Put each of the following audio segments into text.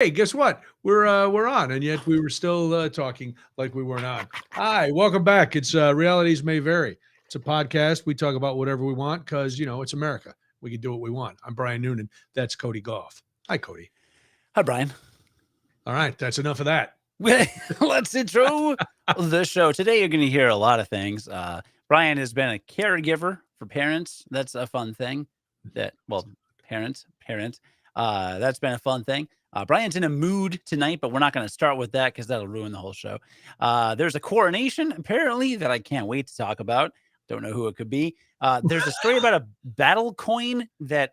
Hey, guess what? We're on, and yet we were still talking like we weren't on. Hi, welcome back. It's Realities May Vary. It's a podcast. We talk about whatever we want because it's America. We can do what we want. I'm Brian Noonan. That's Cody Gough. Hi, Cody. Hi, Brian. All right, that's enough of that. Let's intro the show. Today, you're going to hear a lot of things. Brian has been a caregiver for parents. That's a fun thing. Parent. That's been a fun thing. Brian's in a mood tonight, but we're not going to start with that because that'll ruin the whole show. There's a coronation, apparently, that I can't wait to talk about. Don't know who it could be. There's a story about a battle coin that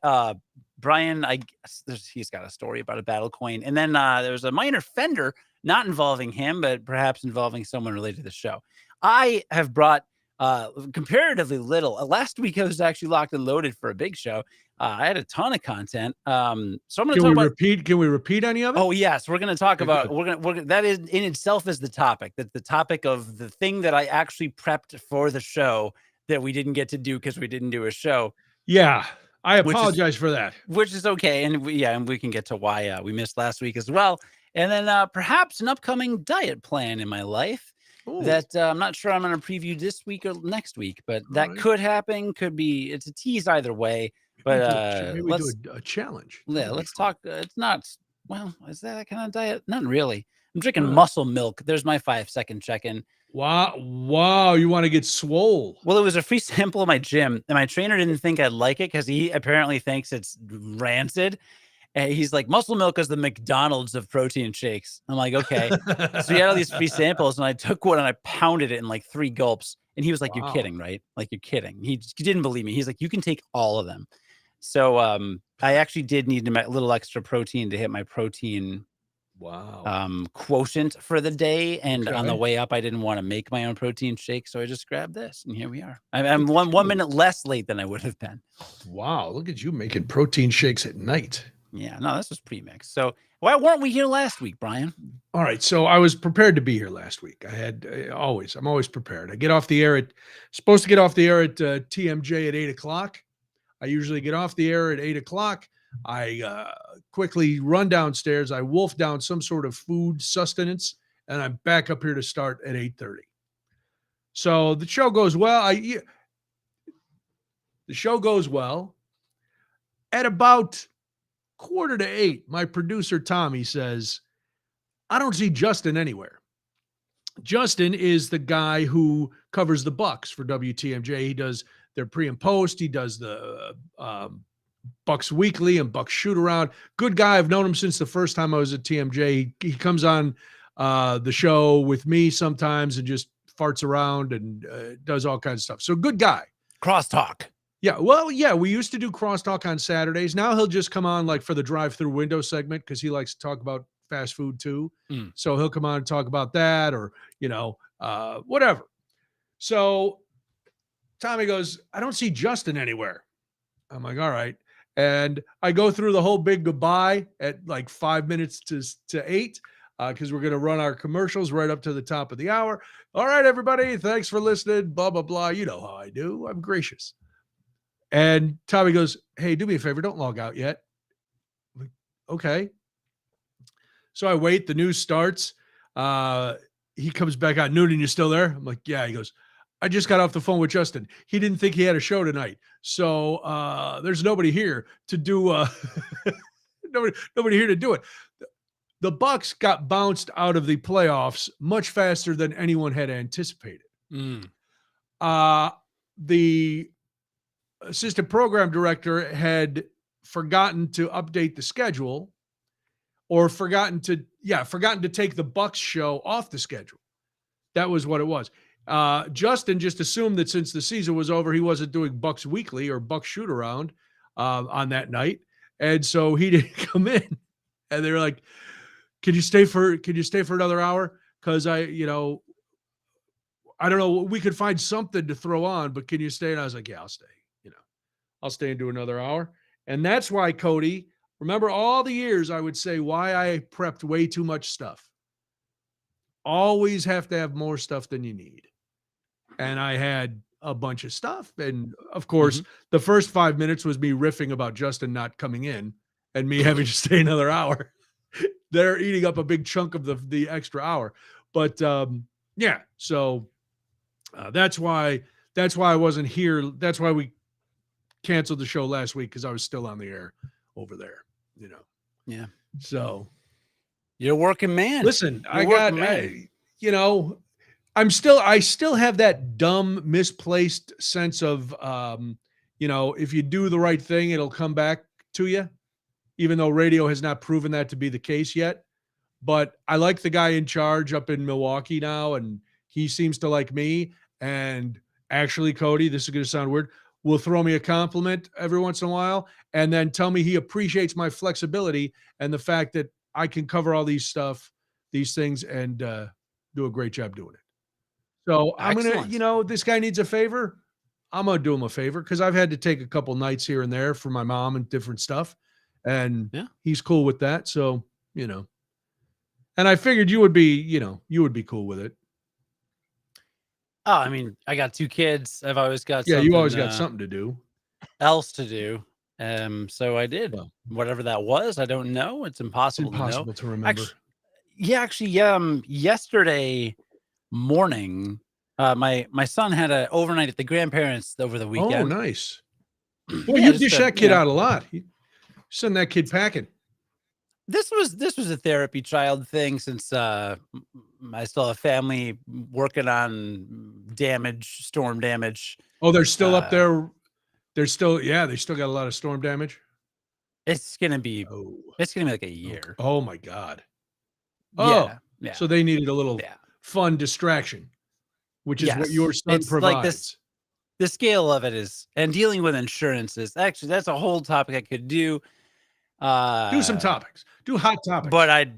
Brian, I guess he's got a story about a battle coin. And then there's a minor fender, not involving him, but perhaps involving someone related to the show. I have brought comparatively little. Last week, I was actually locked and loaded for a big show. I had a ton of content. So I'm going to talk about. Can we repeat any of it? Oh yes, we're going to talk about. We're going that is in itself is the topic. That the topic of the thing that I actually prepped for the show that we didn't get to do because we didn't do a show. Yeah, I apologize for that. Which is okay, and we can get to why we missed last week as well, and then perhaps an upcoming diet plan in my life. Ooh. That I'm not sure I'm going to preview this week or next week, but that could happen. Could be. It's a tease either way. But maybe we do a challenge. Yeah, let's talk. It's not. Well, is that kind of diet? Not really. I'm drinking muscle milk. There's my 5-second check-in. Wow! You want to get swole? Well, it was a free sample of my gym, and my trainer didn't think I'd like it because he apparently thinks it's rancid. And he's like, muscle milk is the McDonald's of protein shakes. I'm like, okay. So he had all these free samples, and I took one and I pounded it in like 3 gulps. And he was like, "You're kidding, right? Like you're kidding." He didn't believe me. He's like, "You can take all of them." So I actually did need a little extra protein to hit my protein quotient for the day. And on the way up, I didn't want to make my own protein shake. So I just grabbed this, and here we are. I'm one minute less late than I would have been. Wow. Look at you making protein shakes at night. Yeah, no, this was pre-mixed. So why weren't we here last week, Brian? All right. So I was prepared to be here last week. I'm always prepared. I get off the air supposed to get off the air at TMJ at 8:00. I usually get off the air at 8:00. I quickly run downstairs. I wolf down some sort of food sustenance, and I'm back up here to start at 8:30. So the show goes well. The show goes well. At about 7:45, my producer Tommy says, "I don't see Justin anywhere." Justin is the guy who covers the Bucks for WTMJ. He does their pre and post. He does the Bucks Weekly and Bucks Shoot Around. Good guy. I've known him since the first time I was at TMJ. He comes on the show with me sometimes and just farts around and does all kinds of stuff. So good guy. Crosstalk. Yeah. Well, yeah, we used to do crosstalk on Saturdays. Now he'll just come on like for the drive-through window segment because he likes to talk about fast food too. So he'll come on and talk about that or, whatever. So Tommy goes, "I don't see Justin anywhere." I'm like, all right. And I go through the whole big goodbye at like 5 minutes to 8 because we're going to run our commercials right up to the top of the hour. All right, everybody. Thanks for listening. Blah, blah, blah. You know how I do. I'm gracious. And Tommy goes, "Hey, do me a favor. Don't log out yet." I'm like, okay. So I wait. The news starts. He comes back out. "Noonan, you still there?" I'm like, "Yeah." He goes, "I just got off the phone with Justin. He didn't think he had a show tonight. So there's nobody here to do nobody here to do it." The Bucks got bounced out of the playoffs much faster than anyone had anticipated. The assistant program director had forgotten to update the schedule or forgotten to take the Bucks show off the schedule. That was what it was. Justin just assumed that since the season was over, he wasn't doing Bucks Weekly or Bucks Shoot Around on that night. And so he didn't come in. And they were like, can you stay for another hour? Because I don't know, we could find something to throw on, but can you stay? And I was like, yeah, I'll stay. I'll stay and do another hour. And that's why, Cody, remember all the years I would say why I prepped way too much stuff. Always have to have more stuff than you need. And I had a bunch of stuff. And of course, the first 5 minutes was me riffing about Justin not coming in and me having to stay another hour. they're eating up a big chunk of the extra hour. But yeah, so that's why I wasn't here. That's why we canceled the show last week, because I was still on the air over there. Yeah. So You're a working man. listen, You're I got, I still have that dumb, misplaced sense of, if you do the right thing, it'll come back to you, even though radio has not proven that to be the case yet. But I like the guy in charge up in Milwaukee now, and he seems to like me. And actually, Cody, this is going to sound weird, will throw me a compliment every once in a while and then tell me he appreciates my flexibility and the fact that I can cover all these things, and do a great job doing it. So I'm going to, this guy needs a favor. I'm going to do him a favor, because I've had to take a couple nights here and there for my mom and different stuff. And he's cool with that. So, and I figured you would be cool with it. Oh, I mean, I got 2 kids. I've always got you always got something to do. Else to do. So I did. Well, whatever that was, I don't know. It's impossible to remember. Actually, yesterday morning, my son had an overnight at the grandparents over the weekend. Oh, nice. Well, you dish that kid out a lot. You send that kid packing. This was a therapy child thing, since I still have family working on storm damage. Oh, they're still up there. They still got a lot of storm damage. It's gonna be like a year. Oh my God. Oh, yeah. So they needed a little fun distraction, which is what your son provides. Like the scale of it is, and dealing with insurance is actually, that's a whole topic I could do. Do some topics. Do hot topics. But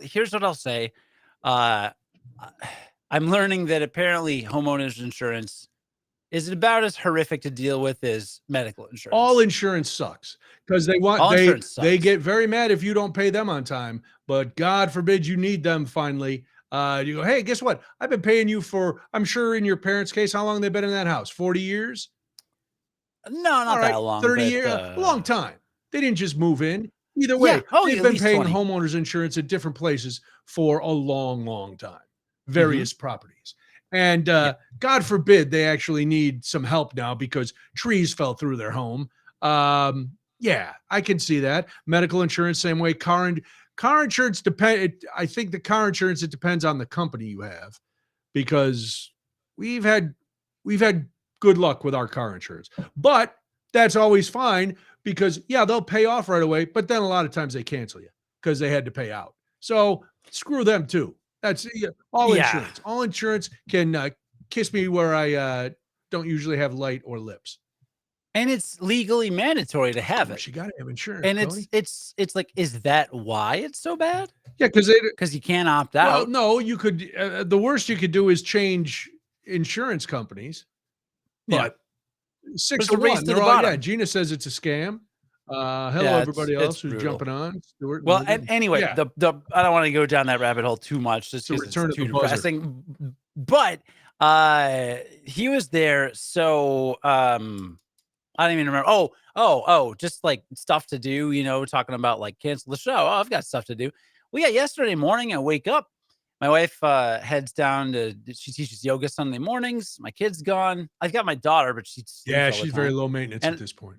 here's what I'll say. I'm learning that apparently homeowners insurance is about as horrific to deal with as medical insurance. All insurance sucks, because they get very mad if you don't pay them on time. But God forbid you need them finally. You go, hey, guess what? I've been paying you for, I'm sure in your parents' case, how long they've been in that house? 40 years? No, not that long. 30 years, a long time. They didn't just move in. Either way, they've been paying 20. Homeowners insurance at different places for a long, long time. Various properties. And God forbid they actually need some help now because trees fell through their home. Yeah, I can see that. Medical insurance, same way. Car insurance I think the car insurance, it depends on the company you have, because we've had good luck with our car insurance. But that's always fine, because they'll pay off right away, but then a lot of times they cancel you because they had to pay out. So screw them too. That's all insurance. All insurance can kiss me where I don't usually have light or lips. And it's legally mandatory to have it. You got to have insurance. And it's like, is that why it's so bad? Yeah, because you can't opt out. Well, no, you could. The worst you could do is change insurance companies. But 6 to 1, they're all, Gina says it's a scam. Hello, everybody else who's jumping on. Stuart. Well, and anyway, I don't want to go down that rabbit hole too much, just because it's too depressing. But he was there, so I don't even remember. Oh, just like stuff to do, talking about like cancel the show. Oh, I've got stuff to do. Well, yesterday morning I wake up. My wife heads down she teaches yoga Sunday mornings. My kid's gone. I've got my daughter, but she's very low maintenance at this point.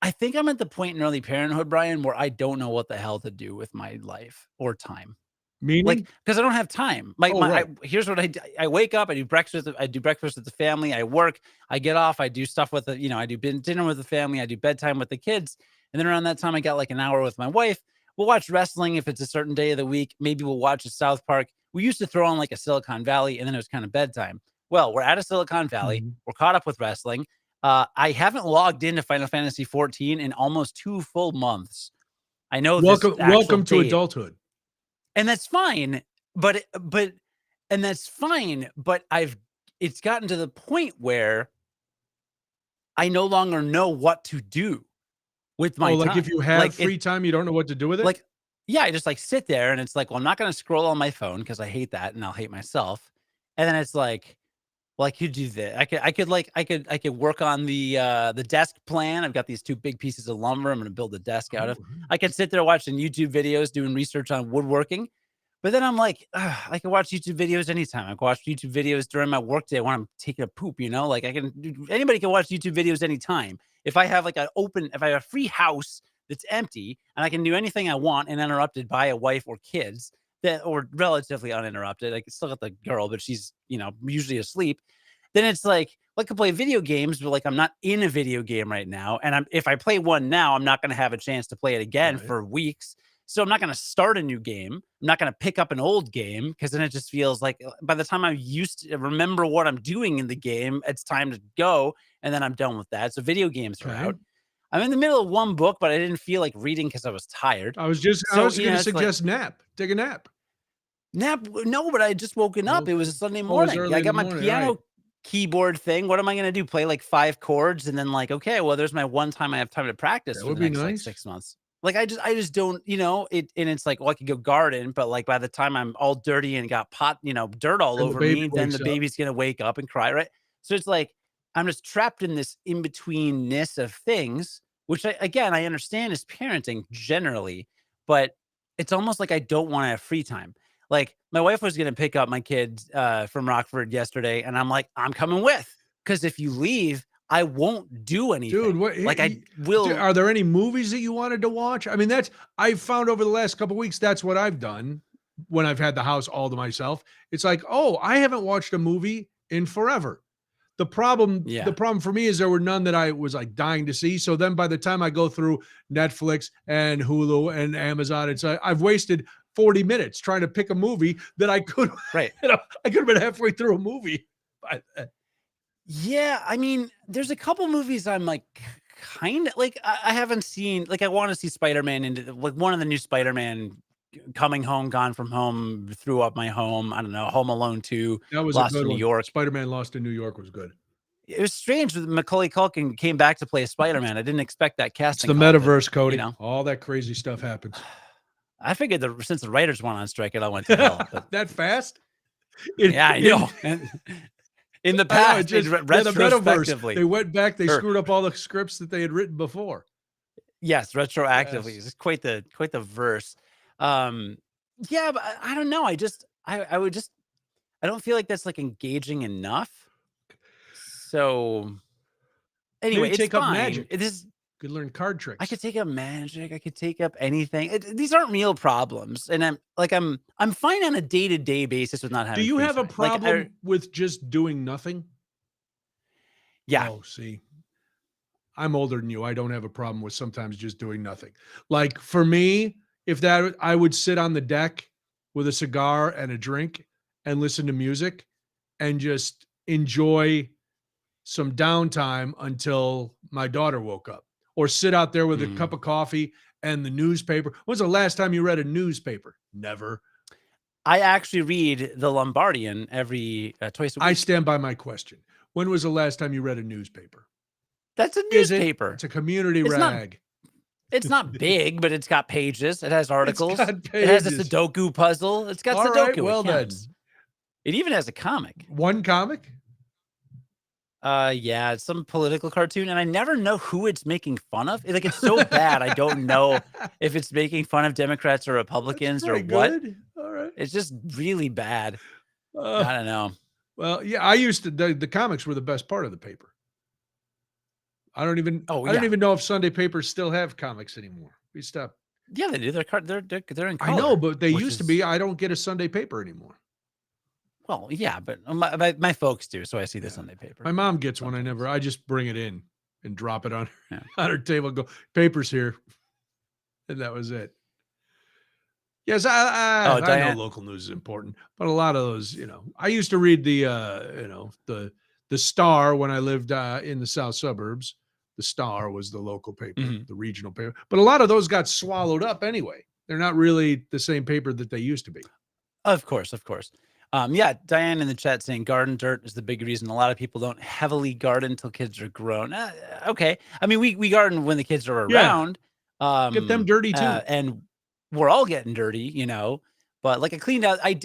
I think I'm at the point in early parenthood, Brian, where I don't know what the hell to do with my life or time. Meaning? Like, because I don't have time. Here's what I do. I wake up, I do breakfast with the family, I work, I get off, I do stuff with I do dinner with the family, I do bedtime with the kids. And then around that time, I got like an hour with my wife. We'll watch wrestling if it's a certain day of the week. Maybe we'll watch a South Park. We used to throw on like a Silicon Valley, and then it was kind of bedtime. Well, we're at a Silicon Valley. We're caught up with wrestling. I haven't logged into Final Fantasy 14 in almost 2 full months. I know. Welcome to adulthood. And that's fine. But it's gotten to the point where I no longer know what to do with my time. Like if you have free time, you don't know what to do with it? Like, I just like sit there and it's like, well, I'm not going to scroll on my phone because I hate that and I'll hate myself. And then it's like, well, I could do that. I could work on the desk plan. I've got these 2 big pieces of lumber I'm going to build a desk out of. I can sit there watching YouTube videos, doing research on woodworking. But then I'm like, I can watch YouTube videos anytime. I can watch YouTube videos during my workday when I'm taking a poop, Like anybody can watch YouTube videos anytime. If I have if I have a free house that's empty and I can do anything I want and uninterrupted by a wife or kids or relatively uninterrupted, I can still got the girl, but she's, usually asleep. Then it's like, I can play video games, but I'm not in a video game right now. And if I play one now, I'm not going to have a chance to play it again for weeks. So I'm not going to start a new game. I'm not going to pick up an old game because then it just feels like by the time I'm used to remember what I'm doing in the game, it's time to go. And then I'm done with that. So video games are out. I'm in the middle of one book, but I didn't feel like reading because I was tired. I was going to suggest nap. Take a nap. Nap? No, but I had just woken up. It was a Sunday morning. I got my piano keyboard thing. What am I going to do? Play 5 chords and then okay, well, there's my one time I have time to practice for the next 6 months. I just don't, it, and it's well, I could go garden, but by the time I'm all dirty and got dirt all over me, then the baby's going to wake up and cry. Right. So it's I'm just trapped in this in-betweenness of things, which I understand is parenting generally, but it's almost I don't want to have free time. My wife was going to pick up my kids from Rockford yesterday. And I'm like, I'm coming with, because if you leave, I won't do anything. Dude, what I will. Are there any movies that you wanted to watch? I mean, I've found over the last couple of weeks, that's what I've done when I've had the house all to myself. It's I haven't watched a movie in forever. The problem for me is there were none that I was dying to see. So then by the time I go through Netflix and Hulu and Amazon, I've wasted 40 minutes trying to pick a movie that I could, I could have been halfway through a movie by then. Yeah, I mean, there's a couple movies I'm kind of I haven't seen. I want to see Spider-Man into one of the new Spider-Man, Coming Home, Gone From Home, Threw Up My Home. I don't know, Home Alone 2. That was Lost a good in New York. Spider-Man Lost in New York was good. It was strange that Macaulay Culkin came back to play Spider-Man. I didn't expect that casting. It's the metaverse, Cody. All that crazy stuff happens. I figured that since the writers went on strike, it all went to hell. But that fast? Yeah, I know. In the past, retrospectively, they went back. They screwed up all the scripts that they had written before. Yes, retroactively. It's quite the verse. Yeah, but I don't know. I don't feel like that's engaging enough. So anyway, take up magic. Could learn card tricks. I could take up magic. I could take up anything. These aren't real problems, and I'm fine on a day-to-day basis with not having. Do you have a problem with just doing nothing? Yeah. Oh, see, I'm older than you. I don't have a problem with sometimes just doing nothing. For me, I would sit on the deck with a cigar and a drink and listen to music and just enjoy some downtime until my daughter woke up. Or sit out there with a cup of coffee and the newspaper. When's the last time you read a newspaper? Never. I actually read the Lombardian every twice a week. I stand by my question. When was the last time you read a newspaper? That's a newspaper. It's a community rag. It's not big, but it's got pages. It has articles. It has a Sudoku puzzle. It's got Sudoku. Right, well then. It even has a comic. One comic? Yeah, it's some political cartoon, and I never know who it's making fun of. It's so bad. I don't know if it's making fun of Democrats or Republicans or what. All right. It's just really bad. I don't know. Well, yeah, I used to. The comics were the best part of the paper. I don't even know if Sunday papers still have comics anymore. We stopped. Yeah, they do. They're in color. I know, but they used to be. I don't get a Sunday paper anymore. Well, yeah, but my folks do, so I see the Sunday paper. My mom gets one. I just bring it in and drop it on her table. Go, paper's here, and that was it. Yes, I know local news is important, but a lot of those, I used to read the Star when I lived in the south suburbs. The Star was the local paper, the regional paper, but a lot of those got swallowed up anyway. They're not really the same paper that they used to be. Of course. Yeah, Diane in the chat saying garden dirt is the big reason a lot of people don't heavily garden until kids are grown. Okay. I mean, we garden when the kids are around. Get them dirty too. And we're all getting dirty, but I cleaned out. I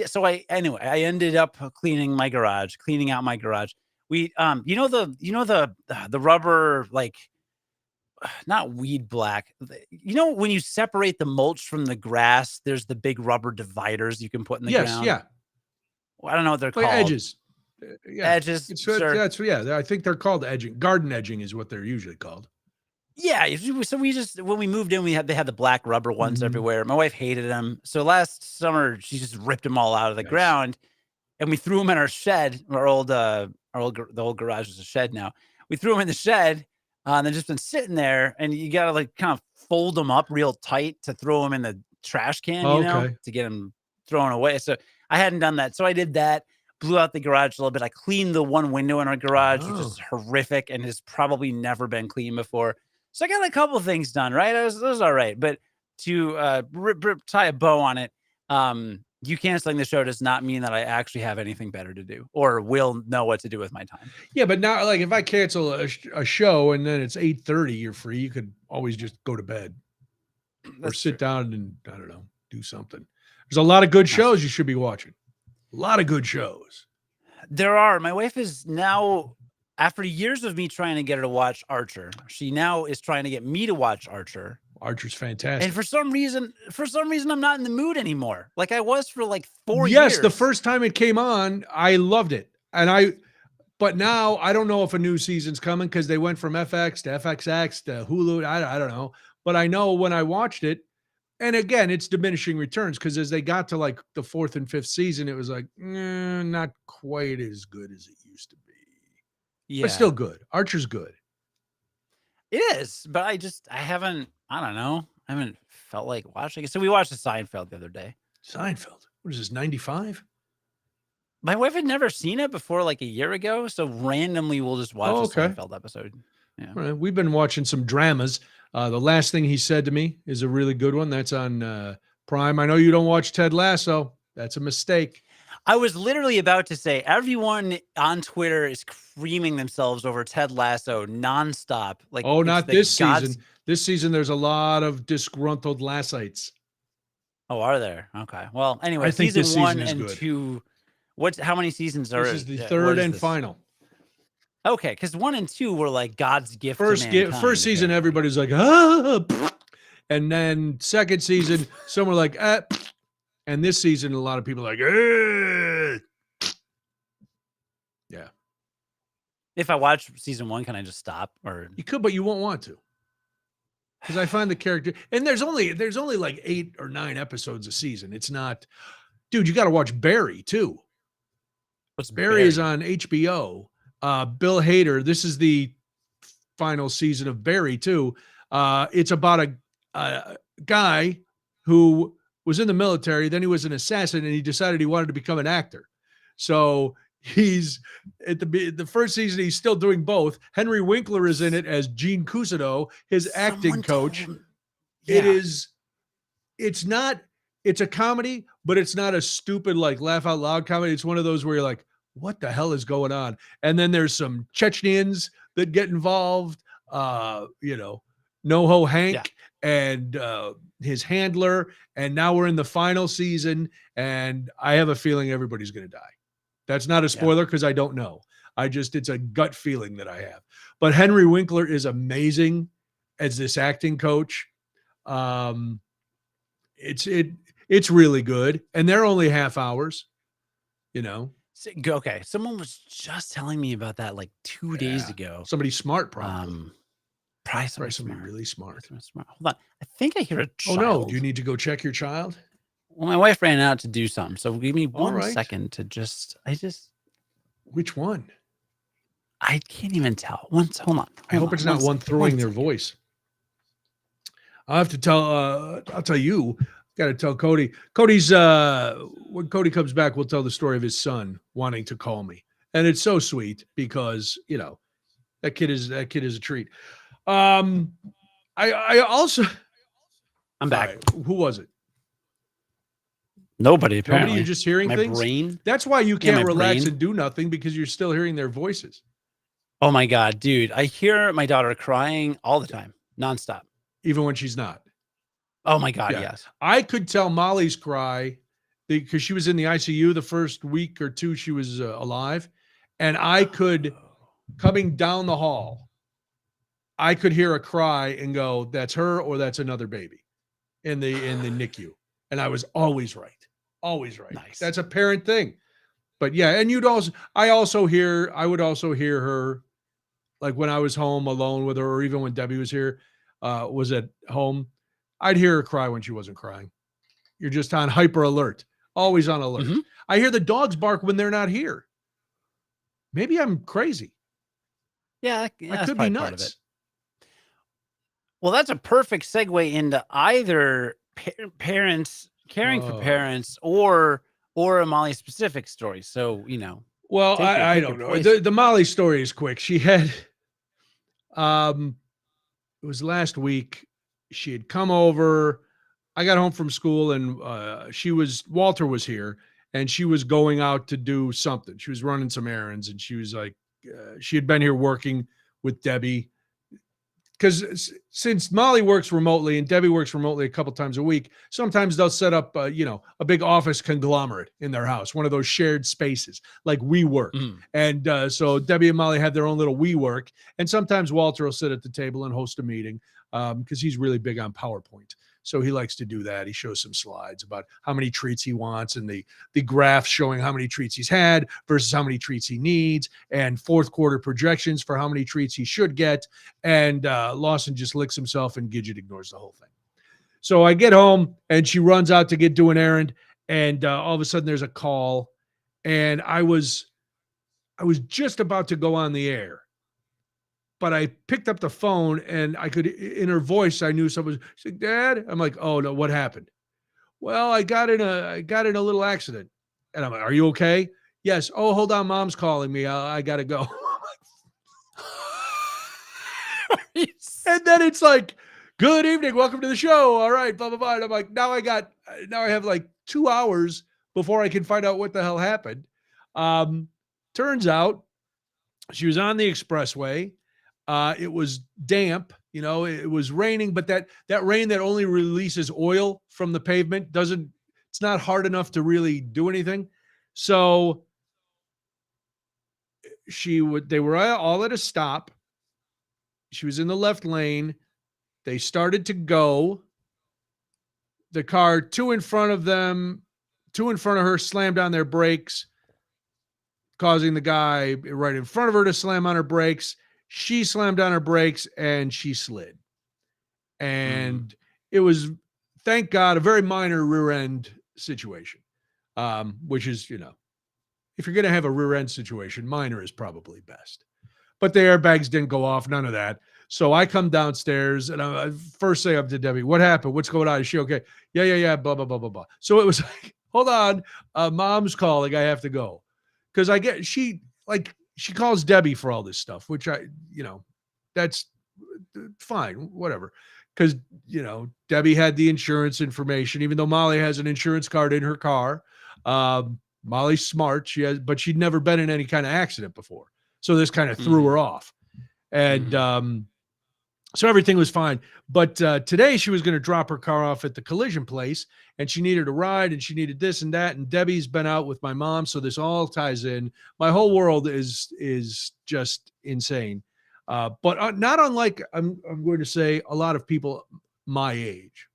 ended up cleaning out my garage. We the rubber, like, not weed black. When you separate the mulch from the grass, there's the big rubber dividers you can put in the Yes, ground. yeah. Well, I don't know what they're Like called. edges. Yeah. Edges, It's sure. that's yeah, I think they're called edging. Garden edging is what they're usually called. Yeah, so we just when we moved in, they had the black rubber ones Mhm. everywhere. My wife hated them, so last summer she just ripped them all out of the Nice. ground, and we threw them in our shed. The old garage is a shed now. We threw them in the shed, and they've just been sitting there. And you gotta like kind of fold them up real tight to throw them in the trash can, Oh, okay. to get them thrown away. So I hadn't done that, so I did that. Blew out the garage a little bit. I cleaned the one window in our garage, which is Oh. horrific and has probably never been cleaned before. So I got a couple of things done, right? It was all right. But to tie a bow on it, you canceling the show does not mean that I actually have anything better to do or will know what to do with my time. Yeah, but now, like, if I cancel a show and then it's 8:30, you're free. You could always just go to bed or sit down and, I don't know, do something. There's a lot of good shows you should be watching. A lot of good shows. There are. My wife is now, after years of me trying to get her to watch Archer, she now is trying to get me to watch Archer. Archer's fantastic. And for some reason, I'm not in the mood anymore. Like I was for like 4 years. Yes, the first time it came on, I loved it. But now I don't know if a new season's coming because they went from FX to FXX to Hulu. I don't know. But I know when I watched it, and again, it's diminishing returns because as they got to like the 4th and 5th season, it was like, not quite as good as it used to be. Yeah. But still good. Archer's good. It is, but I haven't, I don't know. I haven't felt like watching it. So we watched the Seinfeld the other day. Seinfeld. What is this, 95? My wife had never seen it before like a year ago. So randomly we'll just watch a Seinfeld episode. Yeah. All right. We've been watching some dramas. The Last Thing He Said to Me is a really good one. That's on Prime. I know you don't watch Ted Lasso. That's a mistake. I was literally about to say everyone on Twitter is creaming themselves over Ted Lasso nonstop. Like, not this season. This season, there's a lot of disgruntled Lassites. Oh, are there? Okay. Well, anyway, I think season 1 is and good. 2. How many seasons are? This is the third and final. Okay, because 1 and 2 were like God's gift. First season, everybody's like, and then second season, some were like, and this season, a lot of people are like, yeah. If I watch season 1, can I just stop? Or you could, but you won't want to, because I find the character, and there's only like 8 or 9 episodes a season. It's not, dude. You got to watch Barry too. What's Barry is on HBO. Bill Hader. This is the final season of Barry too. It's about a guy who was in the military. Then he was an assassin, and he decided he wanted to become an actor. So he's at the first season. He's still doing both. Henry Winkler is in it as Gene Cousineau, his acting coach. Yeah. It's a comedy, but it's not a stupid, like, laugh out loud comedy. It's one of those where you're like, what the hell is going on? And then there's some Chechens that get involved, NoHo Hank and his handler. And now we're in the final season, and I have a feeling everybody's going to die. That's not a spoiler because I don't know. It's a gut feeling that I have. But Henry Winkler is amazing as this acting coach. It's really good. And they're only half hours, Okay, someone was just telling me about that like 2 days ago. Somebody smart, probably. Probably somebody really smart. Hold on, I think I hear a child. Oh no! Do you need to go check your child? Well, my wife ran out to do something, so give me 1 second to just. Which one? I can't even tell. Hold on. I hope it's not one throwing their voice. I'll have to tell. I'll tell you. Got to tell Cody. Cody's when Cody comes back, we'll tell the story of his son wanting to call me, and it's so sweet because that kid is a treat. I also. I'm back. Right, who was it? Nobody. Apparently, you're just hearing my things. Brain. That's why you can't relax and do nothing, because you're still hearing their voices. Oh my God, dude! I hear my daughter crying all the time, nonstop, even when she's not. Oh my God, yes. I could tell Molly's cry because she was in the ICU the first week or two she was alive. And I could, coming down the hall, I could hear a cry and go, that's her or that's another baby in the NICU. And I was always right. Always right. Nice. That's a parent thing. But yeah, and I would also hear her, like when I was home alone with her, or even when Debbie was here, was at home, I'd hear her cry when she wasn't crying. You're just on hyper alert, always on alert. Mm-hmm. I hear the dogs bark when they're not here. Maybe I'm crazy. Yeah, I could be nuts. Part of it. Well, that's a perfect segue into either parents caring for parents or a Molly specific story. So, well, I don't know. The Molly story is quick. She had, it was last week. She had come over. I got home from school and Walter was here and she was going out to do something. She was running some errands and she was like, she had been here working with Debbie. Because since Molly works remotely and Debbie works remotely a couple times a week, sometimes they'll set up, a big office conglomerate in their house, one of those shared spaces like WeWork. And so Debbie and Molly have their own little WeWork. And sometimes Walter will sit at the table and host a meeting because he's really big on PowerPoint. So he likes to do that. He shows some slides about how many treats he wants and the graph showing how many treats he's had versus how many treats he needs and fourth quarter projections for how many treats he should get. And Lawson just licks himself and Gidget ignores the whole thing. So I get home and she runs out to do an errand. And all of a sudden there's a call. And I was just about to go on the air. But I picked up the phone and I could, in her voice, I knew someone. She's like, Dad? I'm like, oh no, what happened? Well, I got in a little accident. And I'm like, are you okay? Yes. Oh, hold on, Mom's calling me. I gotta go. And then it's like, good evening, welcome to the show. All right, blah blah blah. And I'm like, now I have like 2 hours before I can find out what the hell happened. Turns out she was on the expressway. It was damp, it was raining, but that rain that only releases oil from the pavement it's not hard enough to really do anything. So they were all at a stop. She was in the left lane. They started to go. The car, two in front of her, slammed on their brakes, causing the guy right in front of her to slam on her brakes. She slammed on her brakes and she slid. And it was, thank God, a very minor rear end situation, which is, if you're going to have a rear end situation, minor is probably best. But the airbags didn't go off, none of that. So I come downstairs and I first say up to Debbie, what happened? What's going on? Is she okay? Yeah, blah, blah, blah, blah, blah. So it was like, hold on, Mom's calling. I have to go. Because she calls Debbie for all this stuff, which that's fine, whatever. Because, Debbie had the insurance information, even though Molly has an insurance card in her car. Molly's smart. But she'd never been in any kind of accident before. So this kind of threw her off. And so everything was fine. But today she was going to drop her car off at the collision place and she needed a ride and she needed this and that. And Debbie's been out with my mom. So this all ties in. My whole world is just insane. But not unlike, I'm going to say, a lot of people my age.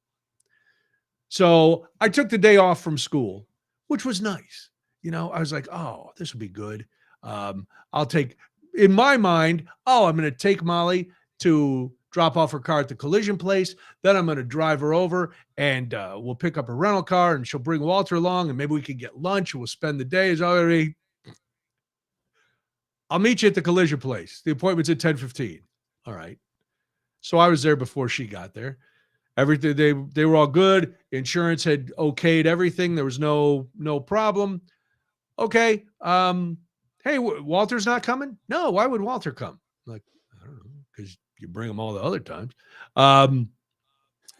So I took the day off from school, which was nice. I was like, oh, this will be good. I'll take, in my mind, I'm going to take Molly to drop off her car at the collision place. Then I'm going to drive her over and we'll pick up a rental car and she'll bring Walter along and maybe we can get lunch and we'll spend the day. I'll meet you at the collision place. The appointment's at 10:15. All right. So I was there before she got there. Everything, they were all good. Insurance had okayed everything. There was no problem. Okay. Hey, Walter's not coming? No, why would Walter come? I'm like, I don't know, because you bring him all the other times.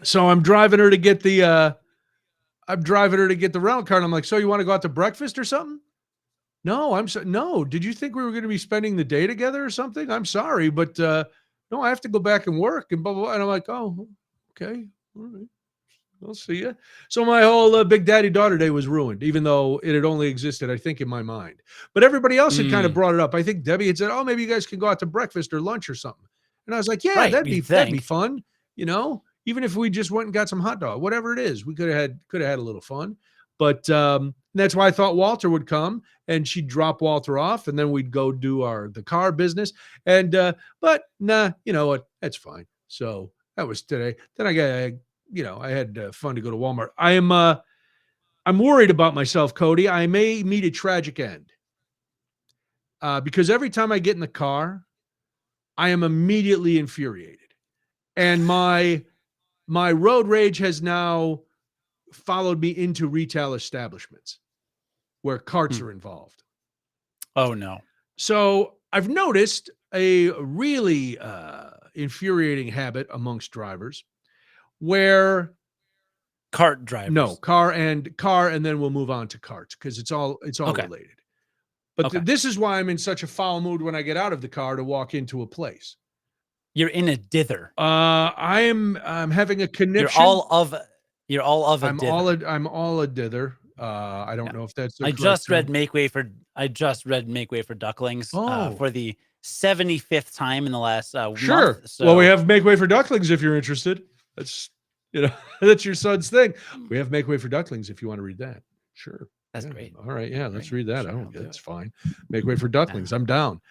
So I'm driving her to get the rental car. And I'm like, so you want to go out to breakfast or something? No, no. Did you think we were going to be spending the day together or something? I'm sorry, but no, I have to go back and work and blah, blah, blah. And I'm like, oh, okay. All right. I'll see you. So my whole Big Daddy Daughter Day was ruined, even though it had only existed, I think, in my mind. But everybody else had kind of brought it up. I think Debbie had said, "Oh, maybe you guys can go out to breakfast or lunch or something." And I was like, "Yeah, Right, that'd you'd be think. fun, you know. Even if we just went and got some hot dog, whatever it is, we could have had a little fun." But that's why I thought Walter would come and she'd drop Walter off, and then we'd go do the car business. And but nah, you know what? That's fine. So that was today. Then I had fun to go to Walmart. I'm worried about myself, Cody. I may meet a tragic end because every time I get in the car, I am immediately infuriated, and my road rage has now followed me into retail establishments where carts are involved. Oh no. So I've noticed a really infuriating habit amongst drivers where Cart drivers. no car and then we'll move on to carts because it's all Okay. related. But Okay. this is why I'm in such a foul mood when I get out of the car to walk into a place. You're in a dither. I'm having a conniption. You're all of a I'm dither. I'm all a dither. I don't know if that's the I correct just read term. Make Way for Ducklings Oh. for the 75th time in the last Sure. month. So Well, we have Make Way for Ducklings if you're interested. That's that's your son's thing. We have Make Way for Ducklings if you want to read that. Sure. That's Yeah. great. All right. Yeah, let's read that. Sure, I I'll don't do get it's it. fine. Make Way for Ducklings. I'm down.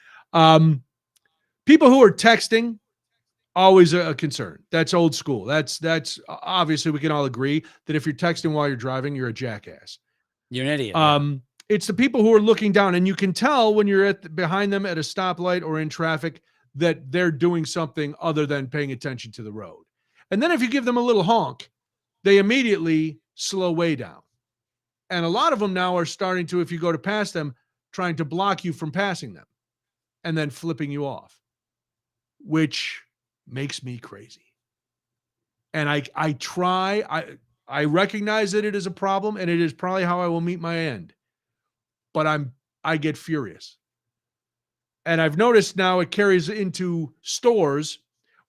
People who are texting, always a concern. That's old school. That's obviously we can all agree that if you're texting while you're driving, you're a jackass. You're an idiot. Yeah. It's the people who are looking down, and you can tell when you're behind them at a stoplight or in traffic that they're doing something other than paying attention to the road. And then if you give them a little honk, they immediately slow way down. And a lot of them now are starting to, if you go to pass them, trying to block you from passing them and then flipping you off, which makes me crazy. And I recognize that it is a problem, and it is probably how I will meet my end. But I get furious. And I've noticed now it carries into stores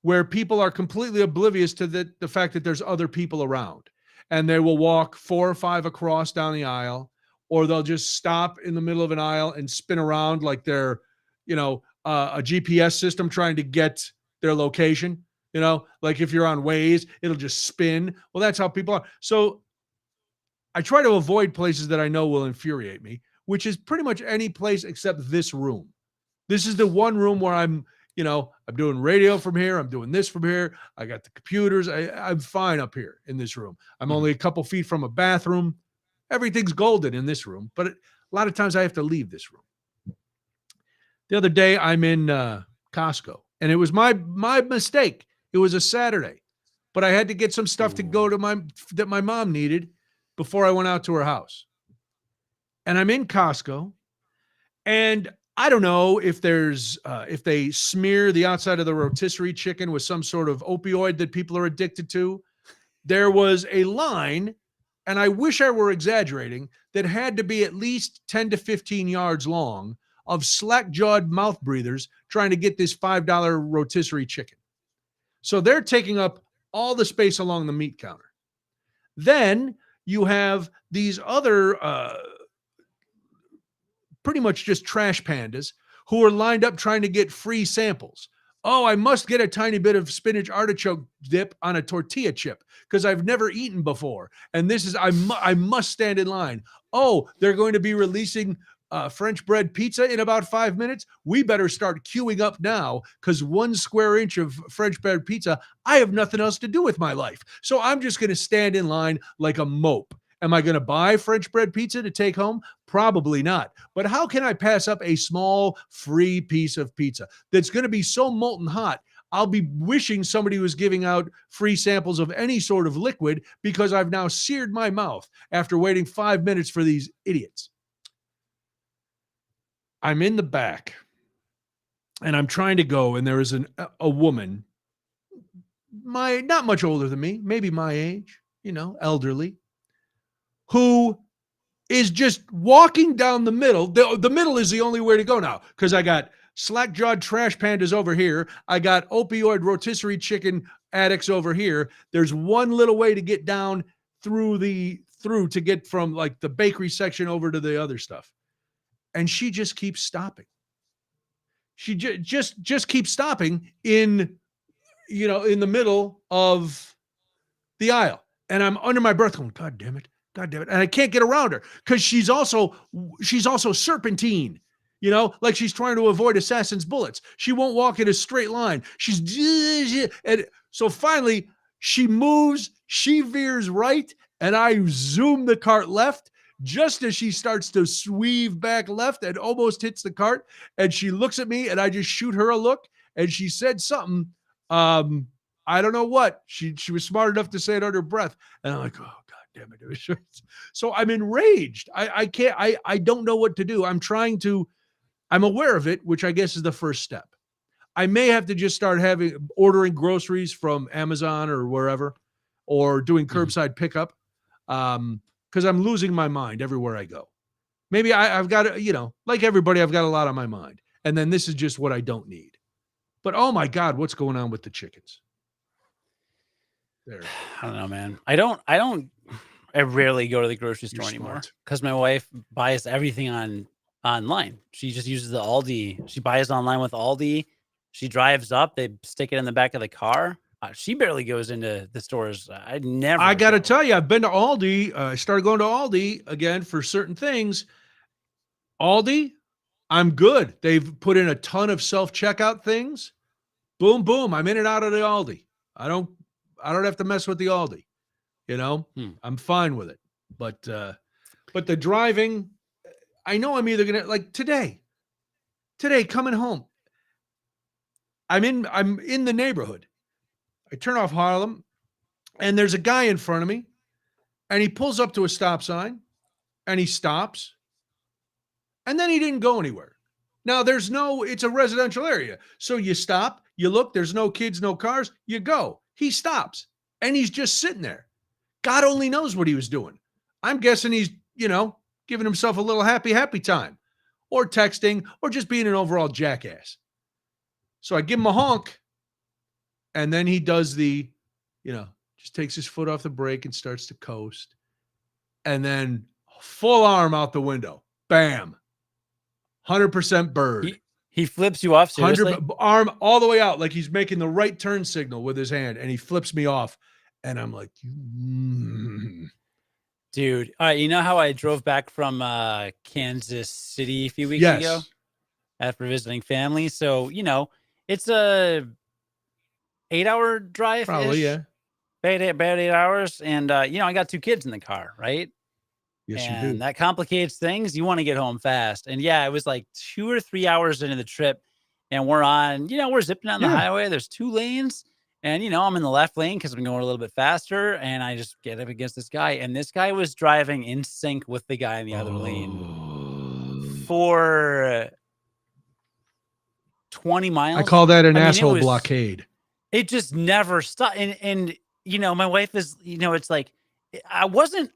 where people are completely oblivious to the fact that there's other people around. And they will walk 4 or 5 across down the aisle, or they'll just stop in the middle of an aisle and spin around like they're, a GPS system trying to get their location. Like if you're on Waze, it'll just spin. Well, that's how people are. So I try to avoid places that I know will infuriate me, which is pretty much any place except this room. This is the one room where I'm doing radio from here. I'm doing this from here. I got the computers. I'm fine up here in this room. I'm only a couple feet from a bathroom. Everything's golden in this room, but a lot of times I have to leave this room. The other day I'm in Costco, and it was my mistake. It was a Saturday, but I had to get some stuff to go to that my mom needed before I went out to her house. And I'm in Costco, and I don't know if if they smear the outside of the rotisserie chicken with some sort of opioid that people are addicted to. There was a line, and I wish I were exaggerating, that had to be at least 10 to 15 yards long of slack-jawed mouth breathers trying to get this $5 rotisserie chicken. So they're taking up all the space along the meat counter. Then you have these other pretty much just trash pandas who are lined up trying to get free samples. Oh, I must get a tiny bit of spinach artichoke dip on a tortilla chip because I've never eaten before. And this is, I must stand in line. Oh, they're going to be releasing French bread pizza in about 5 minutes. We better start queuing up now because 1 square inch of French bread pizza, I have nothing else to do with my life. So I'm just going to stand in line like a mope. Am I going to buy French bread pizza to take home? Probably not. But how can I pass up a small free piece of pizza that's going to be so molten hot? I'll be wishing somebody was giving out free samples of any sort of liquid because I've now seared my mouth after waiting 5 minutes for these idiots. I'm in the back and I'm trying to go, and there is a woman, not much older than me, maybe my age, elderly, who is just walking down the middle. The middle is the only way to go now because I got slack-jawed trash pandas over here. I got opioid rotisserie chicken attics over here. There's one little way to get down through to get from like the bakery section over to the other stuff. And she just keeps stopping. She just keeps stopping in the middle of the aisle. And I'm under my breath going, God damn it. God damn it. And I can't get around her because she's also serpentine, like she's trying to avoid assassin's bullets. She won't walk in a straight line. And so finally she moves, she veers right, and I zoom the cart left just as she starts to sweave back left and almost hits the cart. And she looks at me and I just shoot her a look. And she said something. I don't know what. She was smart enough to say it under breath. And I'm like, oh, God damn it. So I'm enraged. I can't, I don't know what to do. I'm aware of it, which I guess is the first step. I may have to just start ordering groceries from Amazon or wherever, or doing curbside pickup. Because I'm losing my mind everywhere I go. Maybe I've got to, like everybody, I've got a lot on my mind. And then this is just what I don't need. But oh my God, what's going on with the chickens? There. I don't know, man. I rarely go to the grocery store anymore because my wife buys everything online. She just uses the Aldi. She buys online with Aldi. She drives up. They stick it in the back of the car. She barely goes into the stores. I got to tell you, I've been to Aldi. I started going to Aldi again for certain things. Aldi, I'm good. They've put in a ton of self-checkout things. Boom, boom. I'm in and out of the Aldi. I don't have to mess with the Aldi. I'm fine with it. But the driving, I know I'm either going to, like today coming home, I'm in the neighborhood. I turn off Harlem, and there's a guy in front of me, and he pulls up to a stop sign, and he stops, and then he didn't go anywhere. Now, it's a residential area, so you stop, you look, there's no kids, no cars, you go. He stops, and he's just sitting there. God only knows what he was doing. I'm guessing he's, giving himself a little happy time, or texting, or just being an overall jackass. So I give him a honk. And then he does just takes his foot off the brake and starts to coast. And then full arm out the window. Bam. 100% bird. He flips you off, seriously? Arm all the way out like he's making the right turn signal with his hand. And he flips me off. And I'm like, Dude, all right, you know how I drove back from Kansas City a few weeks ago after visiting family? So, it's a 8-hour drive. Probably, yeah. About 8 hours. And, I got 2 kids in the car, right? Yes, and you do. And that complicates things. You want to get home fast. And yeah, it was like 2 or 3 hours into the trip. And we're zipping down the highway. There's 2 lanes. And, I'm in the left lane because I'm going a little bit faster. And I just get up against this guy. And this guy was driving in sync with the guy in the other lane for 20 miles. I call that an asshole blockade. It just never stopped. And my wife is, it's like, I wasn't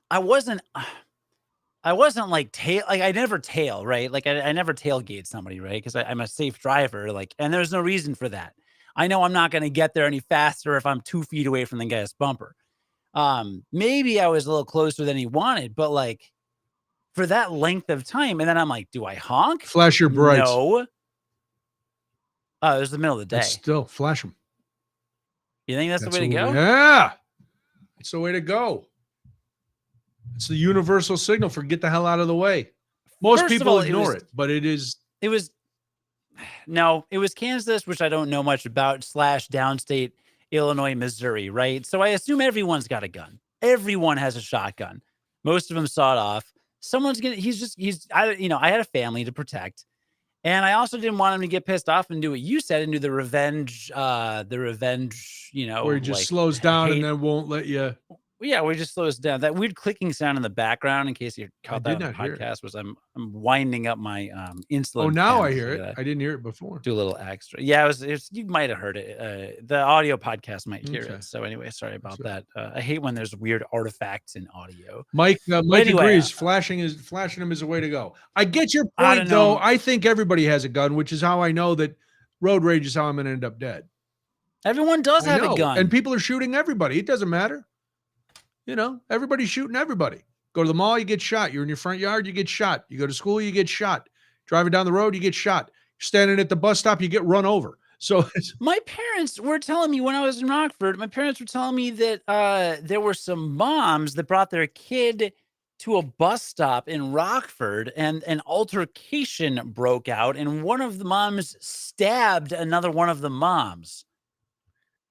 like I never tail, right? Like I never tailgate somebody, right? Because I'm a safe driver, and there's no reason for that. I know I'm not going to get there any faster if I'm 2 feet away from the guy's bumper. Maybe I was a little closer than he wanted, but for that length of time. And then I'm like, do I honk? Flash your brights. No. Oh, it was the middle of the day. But still, flash them. You think that's the way to go? Yeah. It's the way to go. It's the universal signal for get the hell out of the way. Most people ignore it, but it is. It was Kansas, which I don't know much about, / downstate Illinois, Missouri, right? So I assume everyone's got a gun. Everyone has a shotgun. Most of them sawed off. I had a family to protect. And I also didn't want him to get pissed off and do what you said and do the revenge, where he just slows down and then won't let you. Yeah, we just slows down. That weird clicking sound in the background, in case you caught that on the podcast, was I'm winding up my insulin. Oh, now I hear it. I didn't hear it before. Do a little extra. Yeah, it was you might have heard it. The audio podcast might hear it. So anyway, sorry about that. I hate when there's weird artifacts in audio. Mike agrees. Flashing them is a way to go. I get your point, though. I think everybody has a gun, which is how I know that road rage is how I'm going to end up dead. Everyone does I have a know. gun. And people are shooting everybody. It doesn't matter. You know, everybody's shooting everybody. Go to the mall, you get shot. You're in your front yard, you get shot. You go to school, you get shot. Driving down the road, you get shot. You're standing at the bus stop, you get run over. So My parents were telling me when I was in Rockford, my parents were telling me that there were some moms that brought their kid to a bus stop in Rockford and an altercation broke out and one of the moms stabbed another one of the moms.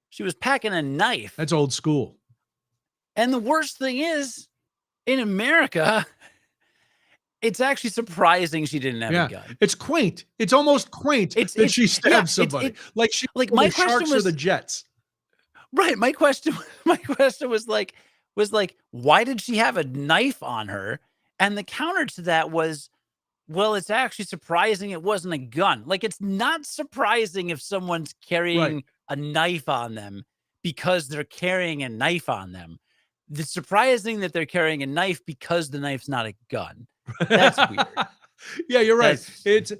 She was packing a knife. that's old school. And the worst thing is, in America, it's actually surprising she didn't have a gun. It's quaint. It's almost quaint that she stabbed somebody. Like she like the my question Sharks or was the Jets. right. My question was like, why did she have a knife on her? And the counter to that was, well, it's actually surprising it wasn't a gun. Like, it's not surprising if someone's carrying a knife on them because they're carrying a knife on them. It's surprising that they're carrying a knife because the knife's not a gun. That's weird. Yeah, you're right. It's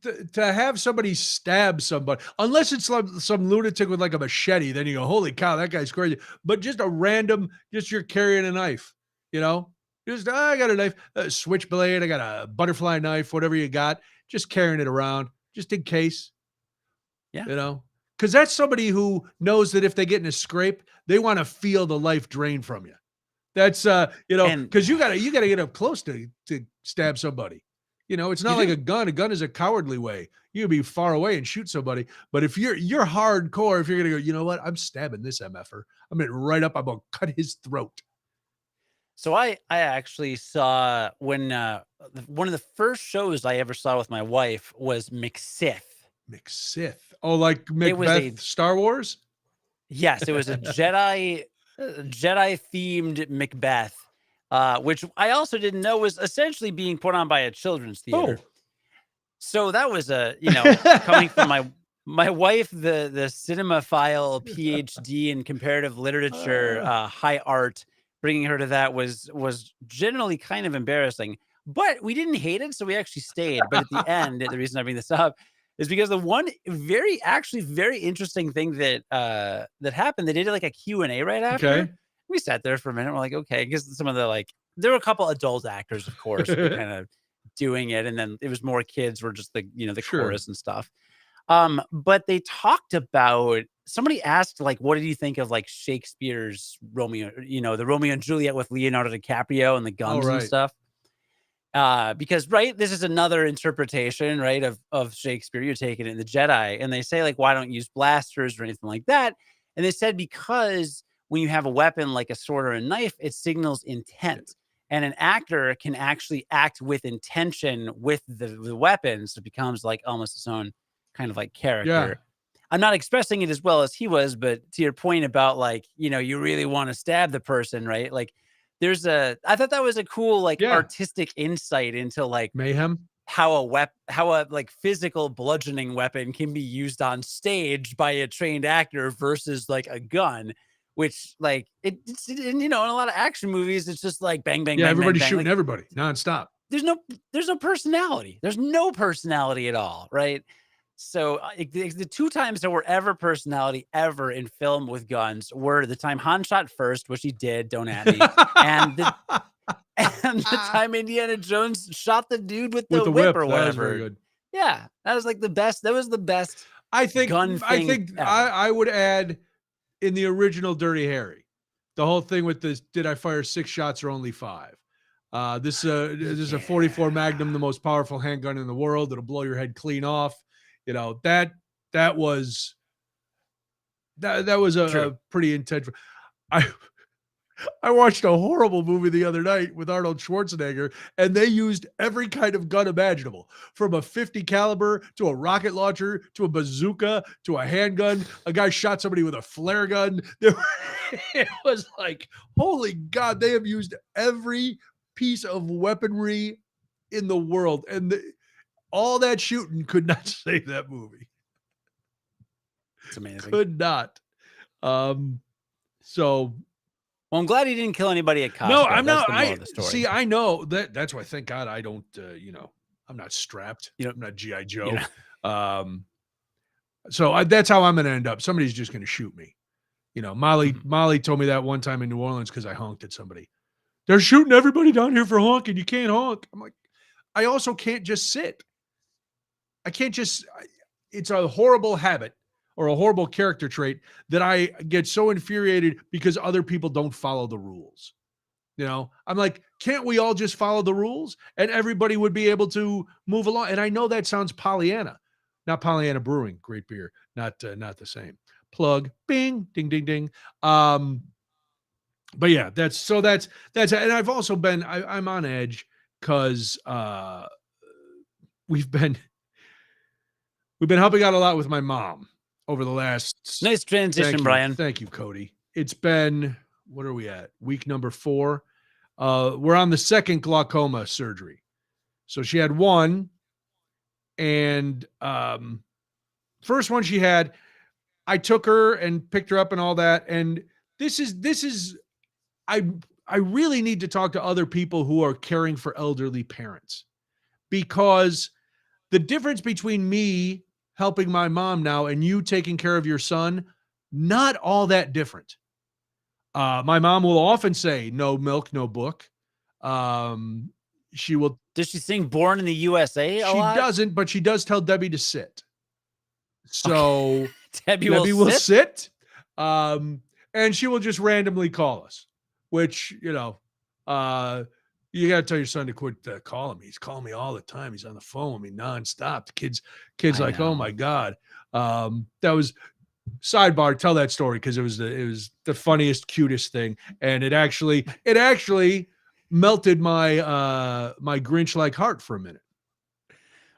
to have somebody stab somebody, unless it's some lunatic with like a machete, then you go, holy cow, that guy's crazy. But just a random, just you're carrying a knife, you know? Just, I got a knife, a switchblade, I got a butterfly knife, whatever you got, just carrying it around, just in case. Yeah. You know? Because that's somebody who knows that if they get in a scrape, they want to feel the life drain from you. That's you know, because you gotta get up close to stab somebody. You know, it's not like a gun. A gun is a cowardly way. You can be far away and shoot somebody. But if you're hardcore, if you're gonna go, you know what? I'm stabbing this MFer. I'm gonna right up, I'm gonna cut his throat. So I actually saw when one of the first shows I ever saw with my wife was McSith. McSith. Oh, like Macbeth, Star Wars? Yes, it was a Jedi themed Macbeth, which I also didn't know was essentially being put on by a children's theater. Oh. So that was coming from my wife, the cinemaphile PhD in comparative literature, high art. Bringing her to that was generally kind of embarrassing, but we didn't hate it, so we actually stayed. But at the end, the reason I bring this up is because the one very interesting thing that happened, they did like a Q&A right after. Okay. We sat there for a minute. We're like, okay, because some of the there were a couple adult actors, of course, kind of doing it, and then it was more kids were just the chorus and stuff. But they talked about, somebody asked what did you think of Shakespeare's Romeo, the Romeo and Juliet with Leonardo DiCaprio and the guns and stuff. Because this is another interpretation, of Shakespeare. You're taking it in the Jedi, and they say why don't you use blasters or anything like that? And they said because when you have a weapon like a sword or a knife, it signals intent, and an actor can actually act with intention with the weapon, so it becomes almost its own kind of character. Yeah. I'm not expressing it as well as he was, but to your point about you really want to stab the person, right? I thought that was a cool artistic insight into mayhem, how a physical bludgeoning weapon can be used on stage by a trained actor versus a gun, which it's in a lot of action movies it's just bang bang bang. Everybody's bang, shooting everybody nonstop. There's no personality. There's no personality at all, right? So the two times there were ever personality ever in film with guns were the time Han shot first, which he did, don't at me, and the time Indiana Jones shot the dude with the whip or whatever. That was very good. Yeah, that was the best. That was the best. I think. Gun thing I would add in the original Dirty Harry, the whole thing with this. Did I fire 6 shots or only 5? This is a 44 Magnum, the most powerful handgun in the world. It'll blow your head clean off. That was a pretty intense. I watched a horrible movie the other night with Arnold Schwarzenegger, and they used every kind of gun imaginable, from a 50 caliber to a rocket launcher to a bazooka to a handgun. A guy shot somebody with a flare gun. It was holy God, they have used every piece of weaponry in the world, and all that shooting could not save that movie. It's amazing. Could not. So, well, I'm glad he didn't kill anybody at Costco. No, I'm not. See, I know that. That's why. Thank God I don't. I'm not strapped. I'm not GI Joe. So that's how I'm going to end up. Somebody's just going to shoot me. You know, Molly told me that one time in New Orleans because I honked at somebody. They're shooting everybody down here for honking. You can't honk. I'm like, I also can't just sit. I can't just, it's a horrible habit or a horrible character trait that I get so infuriated because other people don't follow the rules. You know, I'm like, can't we all just follow the rules and everybody would be able to move along? And I know that sounds Pollyanna, not Pollyanna Brewing, great beer, not the same. Plug, bing, ding, ding, ding. But yeah, that's, and I've also been, I'm on edge because we've been helping out a lot with my mom over the last. Nice transition, Brian. Thank you, Cody. It's been, what are we at? Week number 4. We're on the second glaucoma surgery. So she had one, and first one she had, I took her and picked her up and all that. And this is I really need to talk to other people who are caring for elderly parents, because the difference between me helping my mom now and you taking care of your son, not all that different. My mom will often say, no milk, no book. She will. Does she sing Born in the USA a lot? She doesn't, but she does tell Debbie to sit. So okay. Debbie will sit. And she will just randomly call us, which, you know, you got to tell your son to quit calling me. He's calling me all the time. He's on the phone with me nonstop. The kids like, oh my God. That was sidebar. Tell that story, because it was the funniest, cutest thing, and it actually melted my my Grinch-like heart for a minute.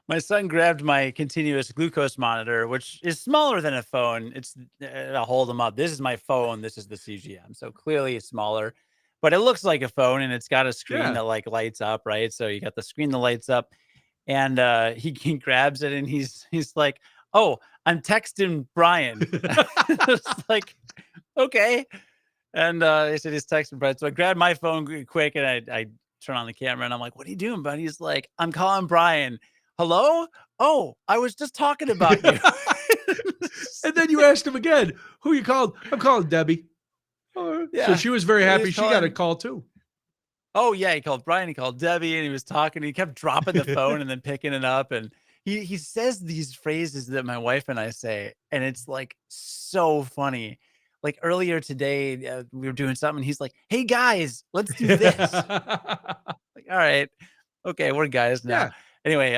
My son grabbed my continuous glucose monitor, which is smaller than a phone. I'll hold him up. This is my phone. This is the CGM. So clearly it's smaller, but it looks like a phone, and it's got a screen that like lights up, right? So you got the screen that lights up, and he grabs it, and he's like, oh, I'm texting Brian. It's like, okay. And he said he's texting Brian. So I grabbed my phone quick, and I turn on the camera, and I'm like, what are you doing, buddy? He's like, I'm calling Brian. Hello? Oh, I was just talking about you. And then you asked him again, who you called? I'm calling Debbie. Yeah. So she was very happy. She got a call too. Oh yeah. He called Brian, he called Debbie, and he was talking. He kept dropping the phone and then picking it up. And he says these phrases that my wife and I say, and it's like so funny. Like earlier today, we were doing something, and he's like, hey guys, let's do this. Like, all right. Okay, we're guys now. Yeah. Anyway,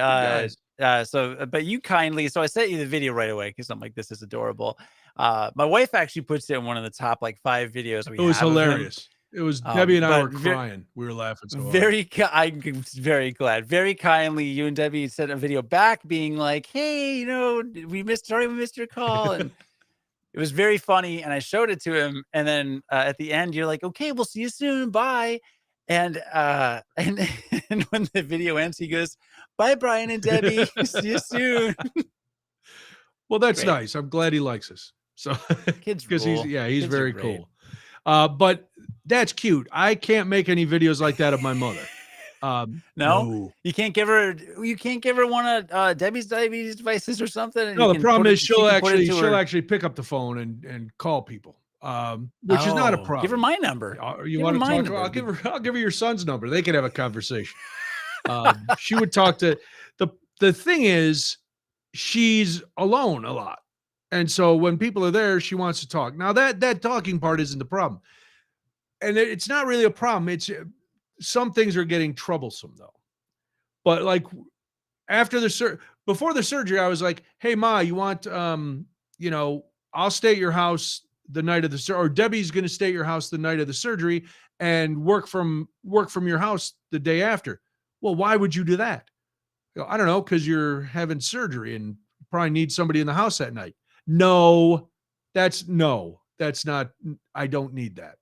but you kindly, so I sent you the video right away because I'm like, this is adorable. My wife actually puts it in one of the top like 5 videos. It was hilarious. It was Debbie and I were crying. We were laughing so hard. I'm very glad. Very kindly, you and Debbie sent a video back being like, hey, you know, we missed your call. And it was very funny. And I showed it to him. And then at the end, you're like, okay, we'll see you soon. Bye. And when the video ends, he goes, bye, Brian and Debbie. See you soon. Well, that's nice. I'm glad he likes us. So kids, because he's very cool. But that's cute. I can't make any videos like that of my mother. No, you can't give her one of Debbie's diabetes devices or something. No, the problem is she'll actually pick up the phone and call people. Which is not a problem. Give her my number. You want to talk to her? I'll give her your son's number. They can have a conversation. She would talk to the thing is, she's alone a lot. And so when people are there, she wants to talk. Now that talking part isn't the problem. And it's not really a problem. It's some things are getting troublesome though. But like after before the surgery, I was like, hey Ma, you want you know, I'll stay at your house the night of the surgery, or Debbie's going to stay at your house the night of the surgery and work from your house the day after. Well, why would you do that? I don't know, because you're having surgery and probably need somebody in the house that night. No, that's not, I don't need that.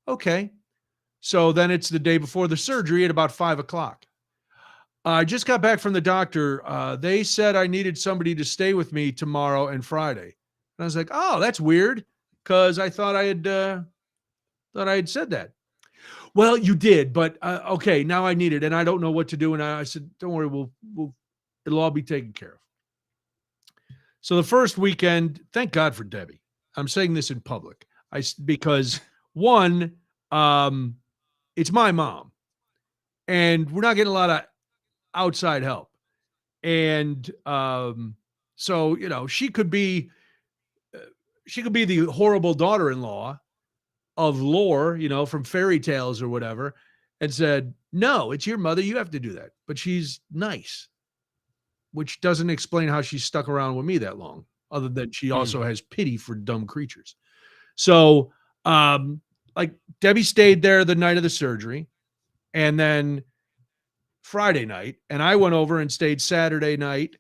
Okay. So then it's the day before the surgery at about 5:00. I just got back from the doctor. They said I needed somebody to stay with me tomorrow and Friday. And I was like, oh, that's weird, because I thought I had said that. Well, you did, but okay, now I need it, and I don't know what to do. And I said, don't worry, it'll all be taken care of. So the first weekend, thank God for Debbie. I'm saying this in public. Because one, it's my mom, and we're not getting a lot of outside help. And so she could be the horrible daughter-in-law of lore, from fairy tales or whatever, and said, no, it's your mother, you have to do that. But she's nice, which doesn't explain how she's stuck around with me that long, other than she also has pity for dumb creatures. So like Debbie stayed there the night of the surgery, and then Friday night, and I went over and stayed Saturday night.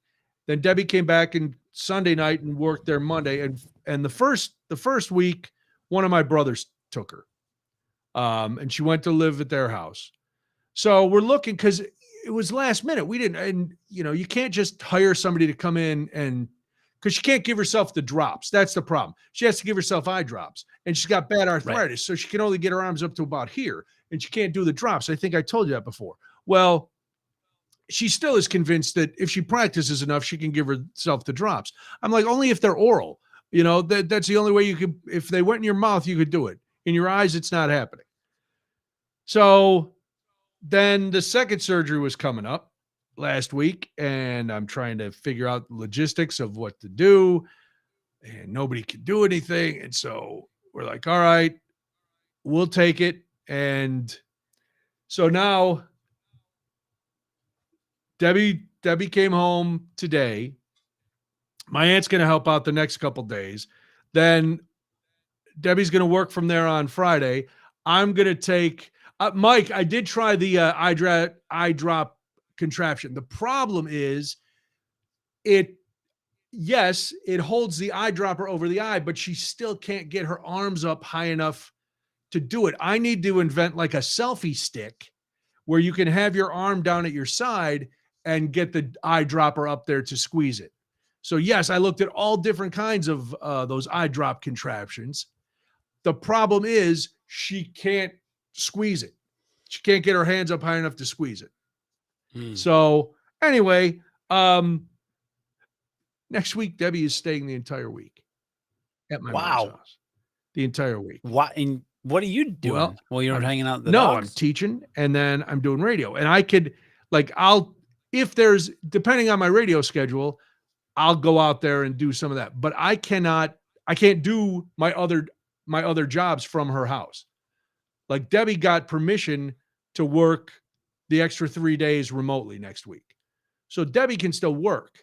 Then Debbie came back and Sunday night and worked there Monday. And the first week, one of my brothers took her, and she went to live at their house. So we're looking, because it was last minute. We didn't, and you can't just hire somebody to come in, and because she can't give herself the drops. That's the problem. She has to give herself eye drops, and she's got bad arthritis, so she can only get her arms up to about here, and she can't do the drops. I think I told you that before. Well, she still is convinced that if she practices enough, she can give herself the drops. I'm like, only if they're oral. That's the only way you could. If they went in your mouth, you could do it. In your eyes, it's not happening. So then the second surgery was coming up last week, and I'm trying to figure out logistics of what to do, and nobody can do anything. And so we're like, all right, we'll take it. And so now Debbie came home today. My aunt's going to help out the next couple days. Then Debbie's going to work from there on Friday. I'm going to take Mike. I did try the eye drop contraption. The problem is it holds the eyedropper over the eye, but she still can't get her arms up high enough to do it. I need to invent like a selfie stick where you can have your arm down at your side and get the eyedropper up there to squeeze it. So yes, I looked at all different kinds of those eye drop contraptions. The problem is she can't squeeze it. She can't get her hands up high enough to squeeze it. So anyway, next week, Debbie is staying the entire week at my mom's house. The entire week. What are you doing while you're hanging out with the dogs? I'm teaching, and then I'm doing radio. And I could, depending on my radio schedule, I'll go out there and do some of that. But I can't do my other jobs from her house. Like Debbie got permission to work the extra 3 days remotely next week. So Debbie can still work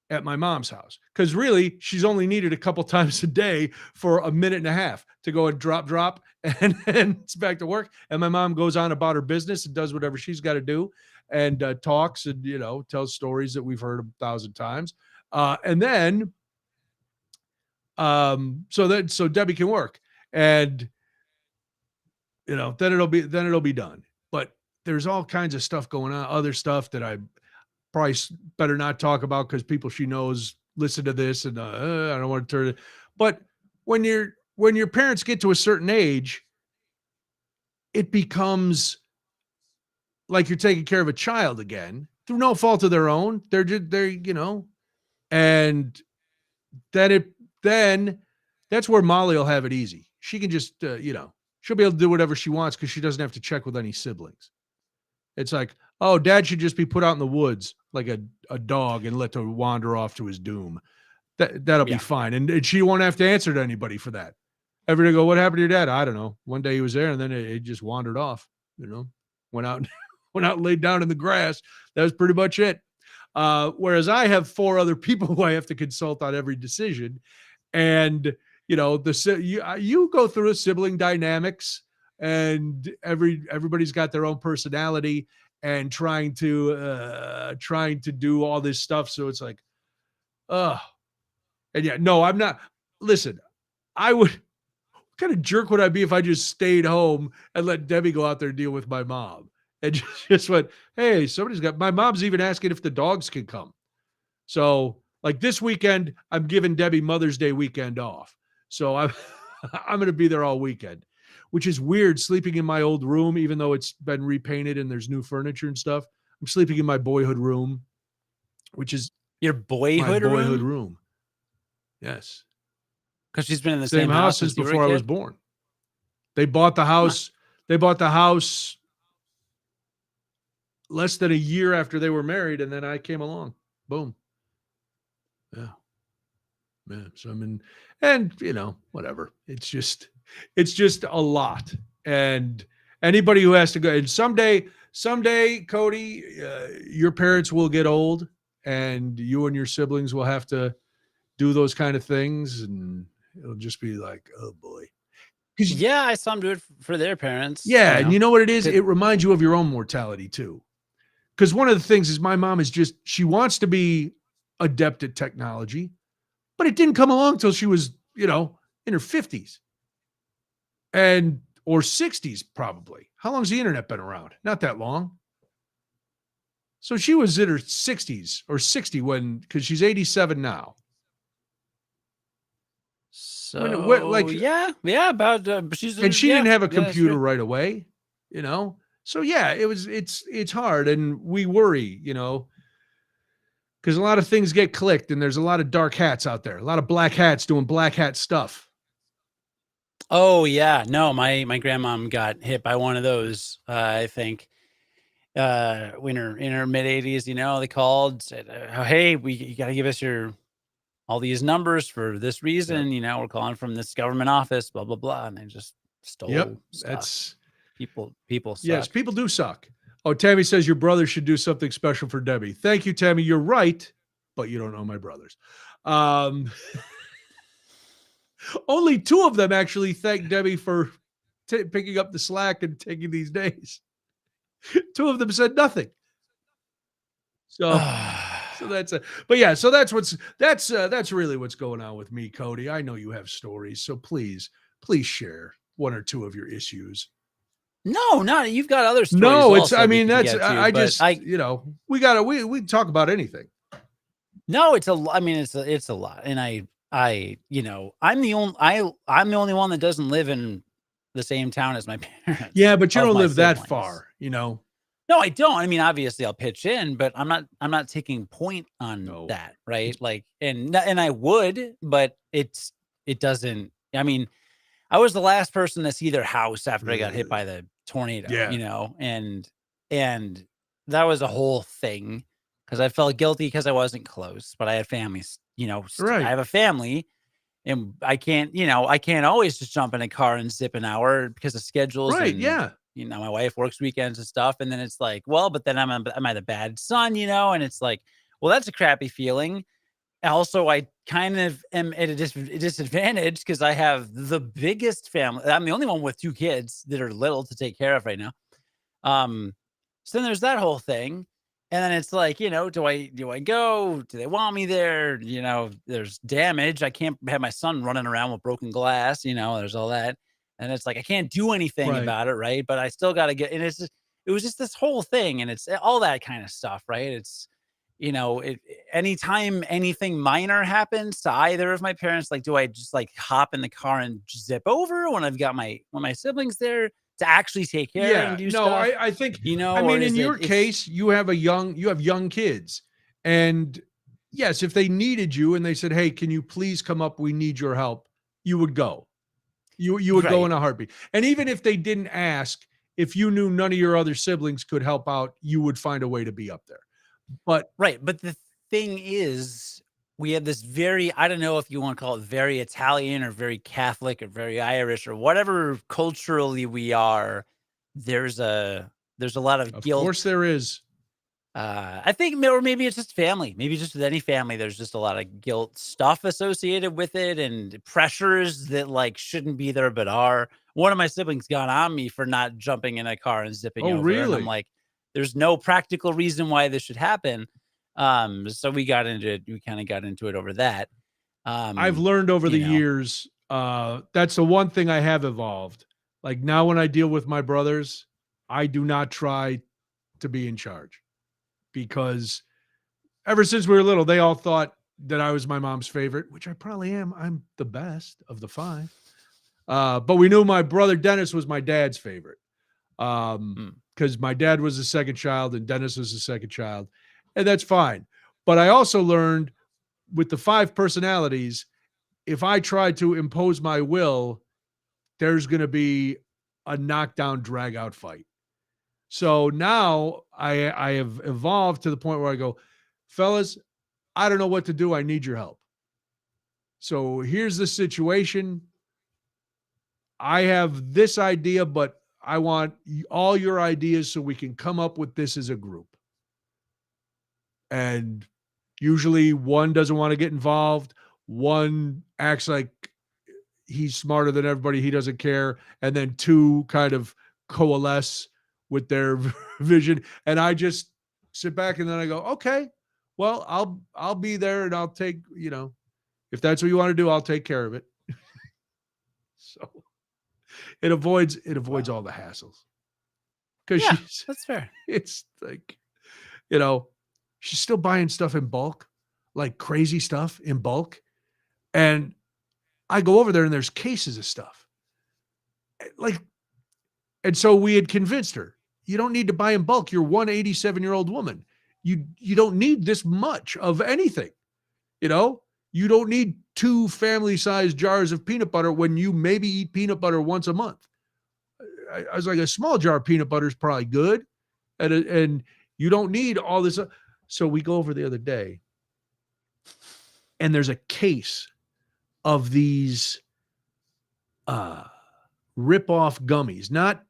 at my mom's house, because really she's only needed a couple times a day for a minute and a half to go and drop, and then it's back to work. And my mom goes on about her business and does whatever she's got to do, and talks and, tells stories that we've heard 1,000 times. And then, so Debbie can work, and, then it'll be done. But there's all kinds of stuff going on, other stuff that I probably better not talk about, because people she knows listen to this, and I don't want to turn it. But when your parents get to a certain age, it becomes like you're taking care of a child again through no fault of their own. They're and then that's where Molly will have it easy. She can just, she'll be able to do whatever she wants, because she doesn't have to check with any siblings. It's like, oh, dad should just be put out in the woods like a dog and let to wander off to his doom. That'll be fine. And she won't have to answer to anybody for that. Everybody go, what happened to your dad? I don't know. One day he was there, and then it just wandered off, went out and laid down in the grass. That was pretty much it. Whereas I have 4 other people who I have to consult on every decision. And, you go through a sibling dynamics, and everybody's got their own personality, and trying to do all this stuff. So it's like, and I'm not. Listen, what kind of jerk would I be if I just stayed home and let Debbie go out there and deal with my mom, and just went, hey, my mom's even asking if the dogs can come. So like this weekend, I'm giving Debbie Mother's Day weekend off. So I'm going to be there all weekend, which is weird, sleeping in my old room, even though it's been repainted and there's new furniture and stuff. I'm sleeping in my boyhood room, which is your boyhood room. Yes. Because she's been in the Same same house house since since you were a before I was kid? born. They bought the Huh. house. They bought the house less than a year after they were married, and then I came along. Boom. Yeah. Yeah. So I mean, and whatever. It's just a lot. And anybody who has to go, and someday, Cody, your parents will get old, and you and your siblings will have to do those kind of things, and it'll just be like, oh boy. Because Yeah, I saw them do it for their parents, yeah, and you know what it is? Good. It reminds you of your own mortality too. Because one of the things is my mom is just she wants to be adept at technology, but it didn't come along until she was, in her 50s and or 60s probably. How long's the internet been around? Not that long. So she was in her 60s or 60 because she's 87 now. So yeah, about she's and she didn't have a that's computer true. right away, So yeah, it's hard, and we worry, because a lot of things get clicked, and there's a lot of dark hats out there, a lot of black hats doing black hat stuff. Oh yeah, no, my grandmom got hit by one of those. I think when in her mid 80s, they called, said, "Hey, you got to give us all these numbers for this reason. Yep. We're calling from this government office, blah blah blah," and they just Yep. stole stuff. That's People suck. yes, people do suck. Oh, Tammy says your brother should do something special for Debbie. Thank you, Tammy. You're right, but you don't know my brothers. Only 2 of them actually thanked Debbie for picking up the slack and taking these days. 2 of them said nothing. So but yeah, so that's really what's going on with me, Cody. I know you have stories, so please share 1 or 2 of your issues. No, not you've got other stories. No, also I we mean, can that's get to, I but just we talk about anything. No, I mean, it's a lot, and I'm the only one that doesn't live in the same town as my parents. Yeah, but you of don't my live that siblings. far, No, I don't. I mean, obviously, I'll pitch in, but I'm not taking point on that, right? Like, and I would, but it doesn't. I mean, I was the last person to see their house after I got hit by the tornado. Yeah. And that was a whole thing. Because I felt guilty because I wasn't close, but I had families, Right. I have a family, and I can't always just jump in a car and zip an hour because of schedules. Right, And, yeah. my wife works weekends and stuff. And then it's like, well, but then am I the bad son, and it's like, well, that's a crappy feeling. Also, I kind of am at a disadvantage because I have the biggest family. I'm the only one with 2 kids that are little to take care of right now. So then there's that whole thing. And then it's like, do I go? Do they want me there? There's damage. I can't have my son running around with broken glass. There's all that. And it's like, I can't do anything Right. about it. Right. But I still got to get, and it was just this whole thing. And it's all that kind of stuff. Right. It's, anytime anything minor happens to either of my parents, like, do I just like hop in the car and zip over when I've got my siblings there to actually take care and do no, stuff? I think, I Or mean, is in your case, you have young kids, and yes, if they needed you and they said, "Hey, can you please come up? We need your help," you would go. You would go in a heartbeat. And even if they didn't ask, if you knew none of your other siblings could help out, you would find a way to be up there. But But the thing is, we have this I don't know if you want to call it very Italian or very Catholic or very Irish or whatever culturally we are. There's a lot of guilt. Of course there is. I think, or maybe it's just family. Maybe just with any family, there's just a lot of guilt stuff associated with it and pressures that like shouldn't be there, but are. One of my siblings got on me for not jumping in a car and zipping over. Really? And I'm like, there's no practical reason why this should happen. So we got into it. We kind of got into it over that. I've learned over the years, that's the one thing I have evolved. Like now when I deal with my brothers, I do not try to be in charge, because ever since we were little, they all thought that I was my mom's favorite, which I probably am. I'm the best of the 5. But we knew my brother Dennis was my dad's favorite. Because my dad was the second child and Dennis was the second child, and that's fine. But I also learned with the 5 personalities, if I try to impose my will, there's going to be a knockdown, drag out fight. So now I have evolved to the point where I go, fellas, I don't know what to do. I need your help. So here's the situation. I have this idea, but I want all your ideas so we can come up with this as a group. And usually one doesn't want to get involved. One acts like he's smarter than everybody. He doesn't care. And then two kind of coalesce with their vision. And I just sit back and then I go, okay, well, I'll be there and I'll take, if that's what you want to do, I'll take care of it. So it avoids all the hassles. Because that's fair. It's like, she's still buying stuff in bulk, like crazy stuff in bulk. And I go over there and there's cases of stuff. And so we had convinced her, you don't need to buy in bulk. You're one 87-year-old woman. You don't need this much of anything. You don't need 2 family-sized jars of peanut butter when you maybe eat peanut butter once a month. I was like, a small jar of peanut butter is probably good. And you don't need all this. So we go over the other day and there's a case of these rip-off gummies, not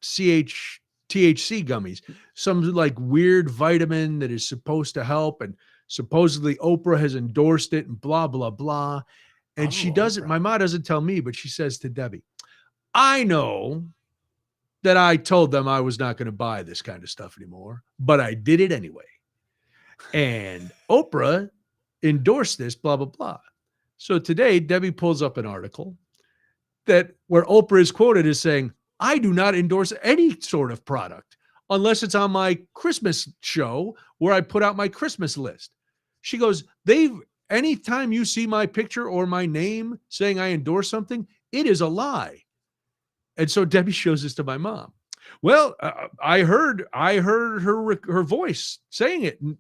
THC gummies, some like weird vitamin that is supposed to help, and supposedly Oprah has endorsed it and blah, blah, blah. And she doesn't, my mom doesn't tell me, but she says to Debbie, I know that I told them I was not going to buy this kind of stuff anymore, but I did it anyway. And Oprah endorsed this, blah, blah, blah. So today, Debbie pulls up an article where Oprah is quoted as saying, I do not endorse any sort of product unless it's on my Christmas show where I put out my Christmas list. She goes, anytime you see my picture or my name saying I endorse something, it is a lie. And so Debbie shows this to my mom. Well, I heard her voice saying it. And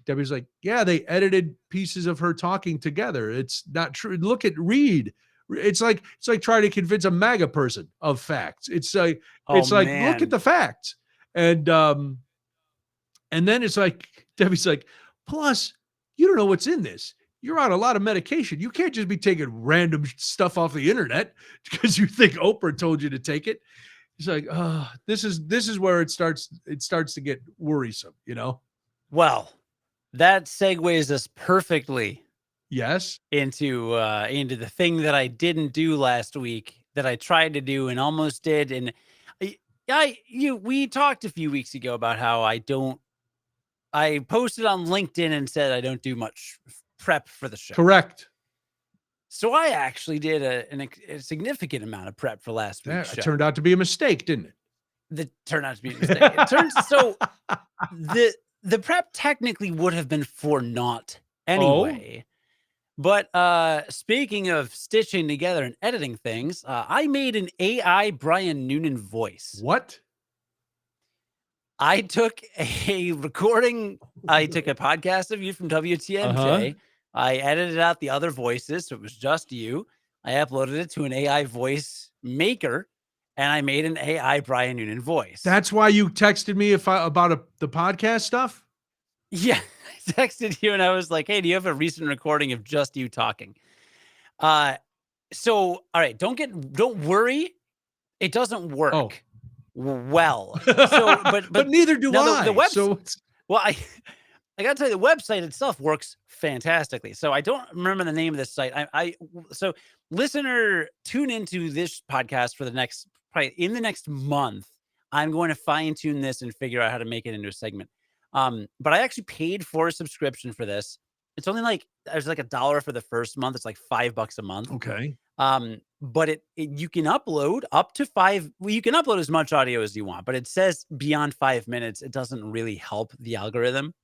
Debbie's like, yeah, they edited pieces of her talking together. It's not true. Read. It's like trying to convince a MAGA person of facts. It's like, look at the facts. And then it's like, Debbie's like, plus you don't know what's in this. You're on a lot of medication. You can't just be taking random stuff off the internet because you think Oprah told you to take it. It's like, this is where it starts to get worrisome, Well, that segues us perfectly. Yes. Into the thing that I didn't do last week that I tried to do and almost did. And we talked a few weeks ago about how I posted on LinkedIn and said I don't do much prep for the show. Correct. So I actually did a significant amount of prep for last week's show. It turned out to be a mistake, didn't it? That turned out to be a mistake. It turns so the prep technically would have been for naught anyway. But speaking of stitching together and editing things, I made an AI Brian Noonan voice. What? I took a podcast of you from WTMJ. I edited out the other voices, so it was just you. I uploaded it to an AI voice maker, and I made an AI Brian Noonan voice. That's why you texted me about the podcast stuff? Yeah, I texted you, and I was like, hey, do you have a recent recording of just you talking? So, all right, don't worry. It doesn't work. Oh. Well, so, but neither do I. The website, well, I got to tell you, the website itself works fantastically. So I don't remember the name of this site. So listener, tune into this podcast for probably in the next month. I'm going to fine tune this and figure out how to make it into a segment. But I actually paid for a subscription for this. It's only there's like $1 for the first month. It's like $5 a month. Okay. But you can upload up to 5. Well, you can upload as much audio as you want, but it says beyond 5 minutes. It doesn't really help the algorithm.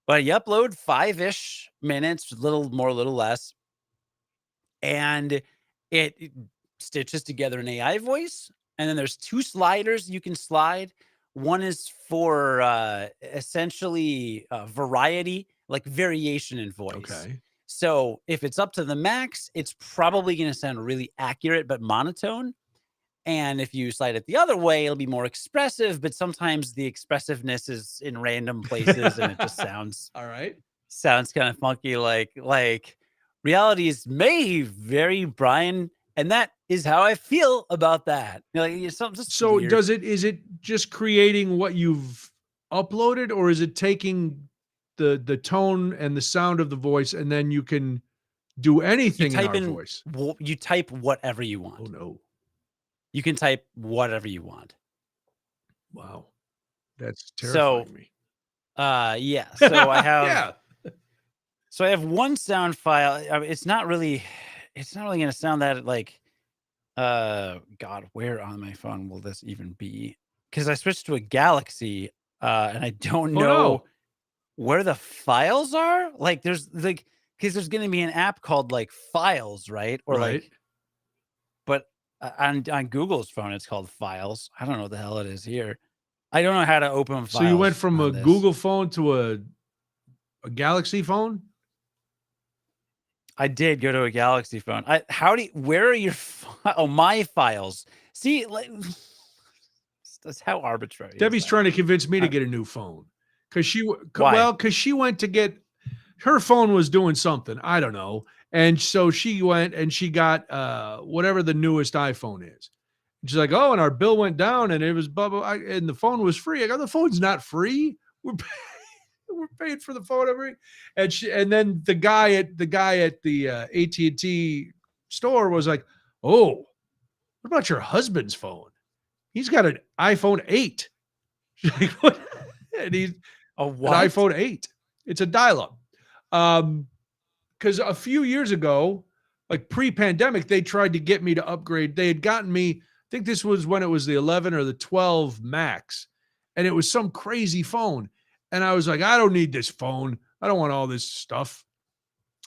But you upload 5-ish minutes, a little more, a little less. And it stitches together an AI voice. And then there's 2 sliders you can slide. One is for essentially variety, like variation in voice. Okay. So if it's up to the max, it's probably going to sound really accurate but monotone. And if you slide it the other way, it'll be more expressive, but sometimes the expressiveness is in random places and it just sounds All right. kind of funky. Like realities may vary, Brian, and that is how I feel about that. Like it's something just So weird. is it just creating what you've uploaded, or is it taking the tone and the sound of the voice, and then you can do You anything in type our in, voice? you type whatever you Oh want. no. You can type whatever you want. Wow. That's So, terrifying me. yeah. So I have, Yeah. so I have one sound file. I mean, it's not really going to sound that like, God, where on my phone will this even be? Because I switched to a Galaxy, and I don't Oh know no. where the files are. Like, there's like, because there's going to be an app called like Files, right? Or Right. like, but on Google's phone, it's called Files. I don't know what the hell it is here. I don't know how to open files. So you went from a on this. Google phone to a Galaxy phone? I did go to a Galaxy phone. Where are your my files? See, like, that's how arbitrary. Debbie's is that? trying to convince me to get a new phone because Why? because she went to get her phone was doing something, I don't know, and so she went and she got whatever the newest iPhone is. She's like, oh, and our bill went down, and it was blah blah, and the phone was free. I go, the phone's not free. We're paying for the phone every, and then the guy at the AT&T store was like, oh, what about your husband's phone? He's got an iPhone 8. She's like, what? And he's A an what? iPhone 8. It's a dial-up. Because a few years ago, like pre-pandemic, they tried to get me to upgrade. They had gotten me, I think this was when it was the 11 or the 12 Max, and it was some crazy phone. And I was like, I don't need this phone. I don't want all this stuff.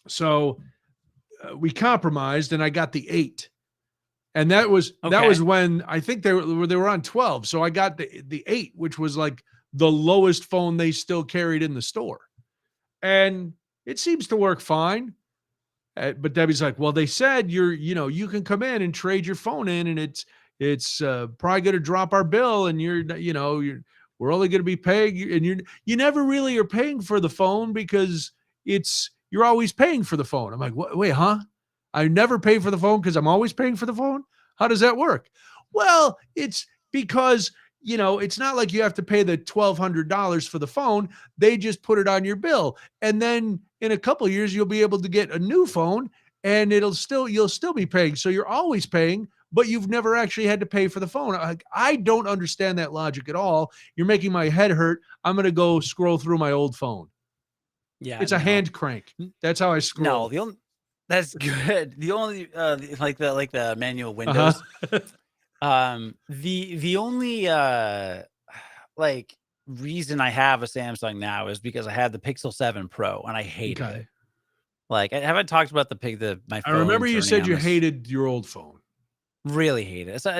So we compromised, and I got the 8. And that was when I think they were on 12. So I got the 8, which was like the lowest phone they still carried in the store. And it seems to work fine. But Debbie's like, well, they said you can come in and trade your phone in, and it's probably going to drop our bill, and we're only going to be paying, and you never really are paying for the phone because you're always paying for the phone. I'm like, wait, huh? I never pay for the phone because I'm always paying for the phone. How does that work? Well, it's because it's not like you have to pay the $1,200 for the phone. They just put it on your bill. And then in a couple of years, you'll be able to get a new phone, and you'll still be paying. So you're always paying, but you've never actually had to pay for the phone. I don't understand that logic at all. You're making my head hurt. I'm going to go scroll through my old phone. Yeah. It's a hand crank. That's how I scroll. No, that's good. The only like the manual Windows. The only like reason I have a Samsung now is because I had the Pixel 7 Pro and I hated it. Like, I haven't talked about my phone. I remember you said you this. hated your old phone. Really hate it. So,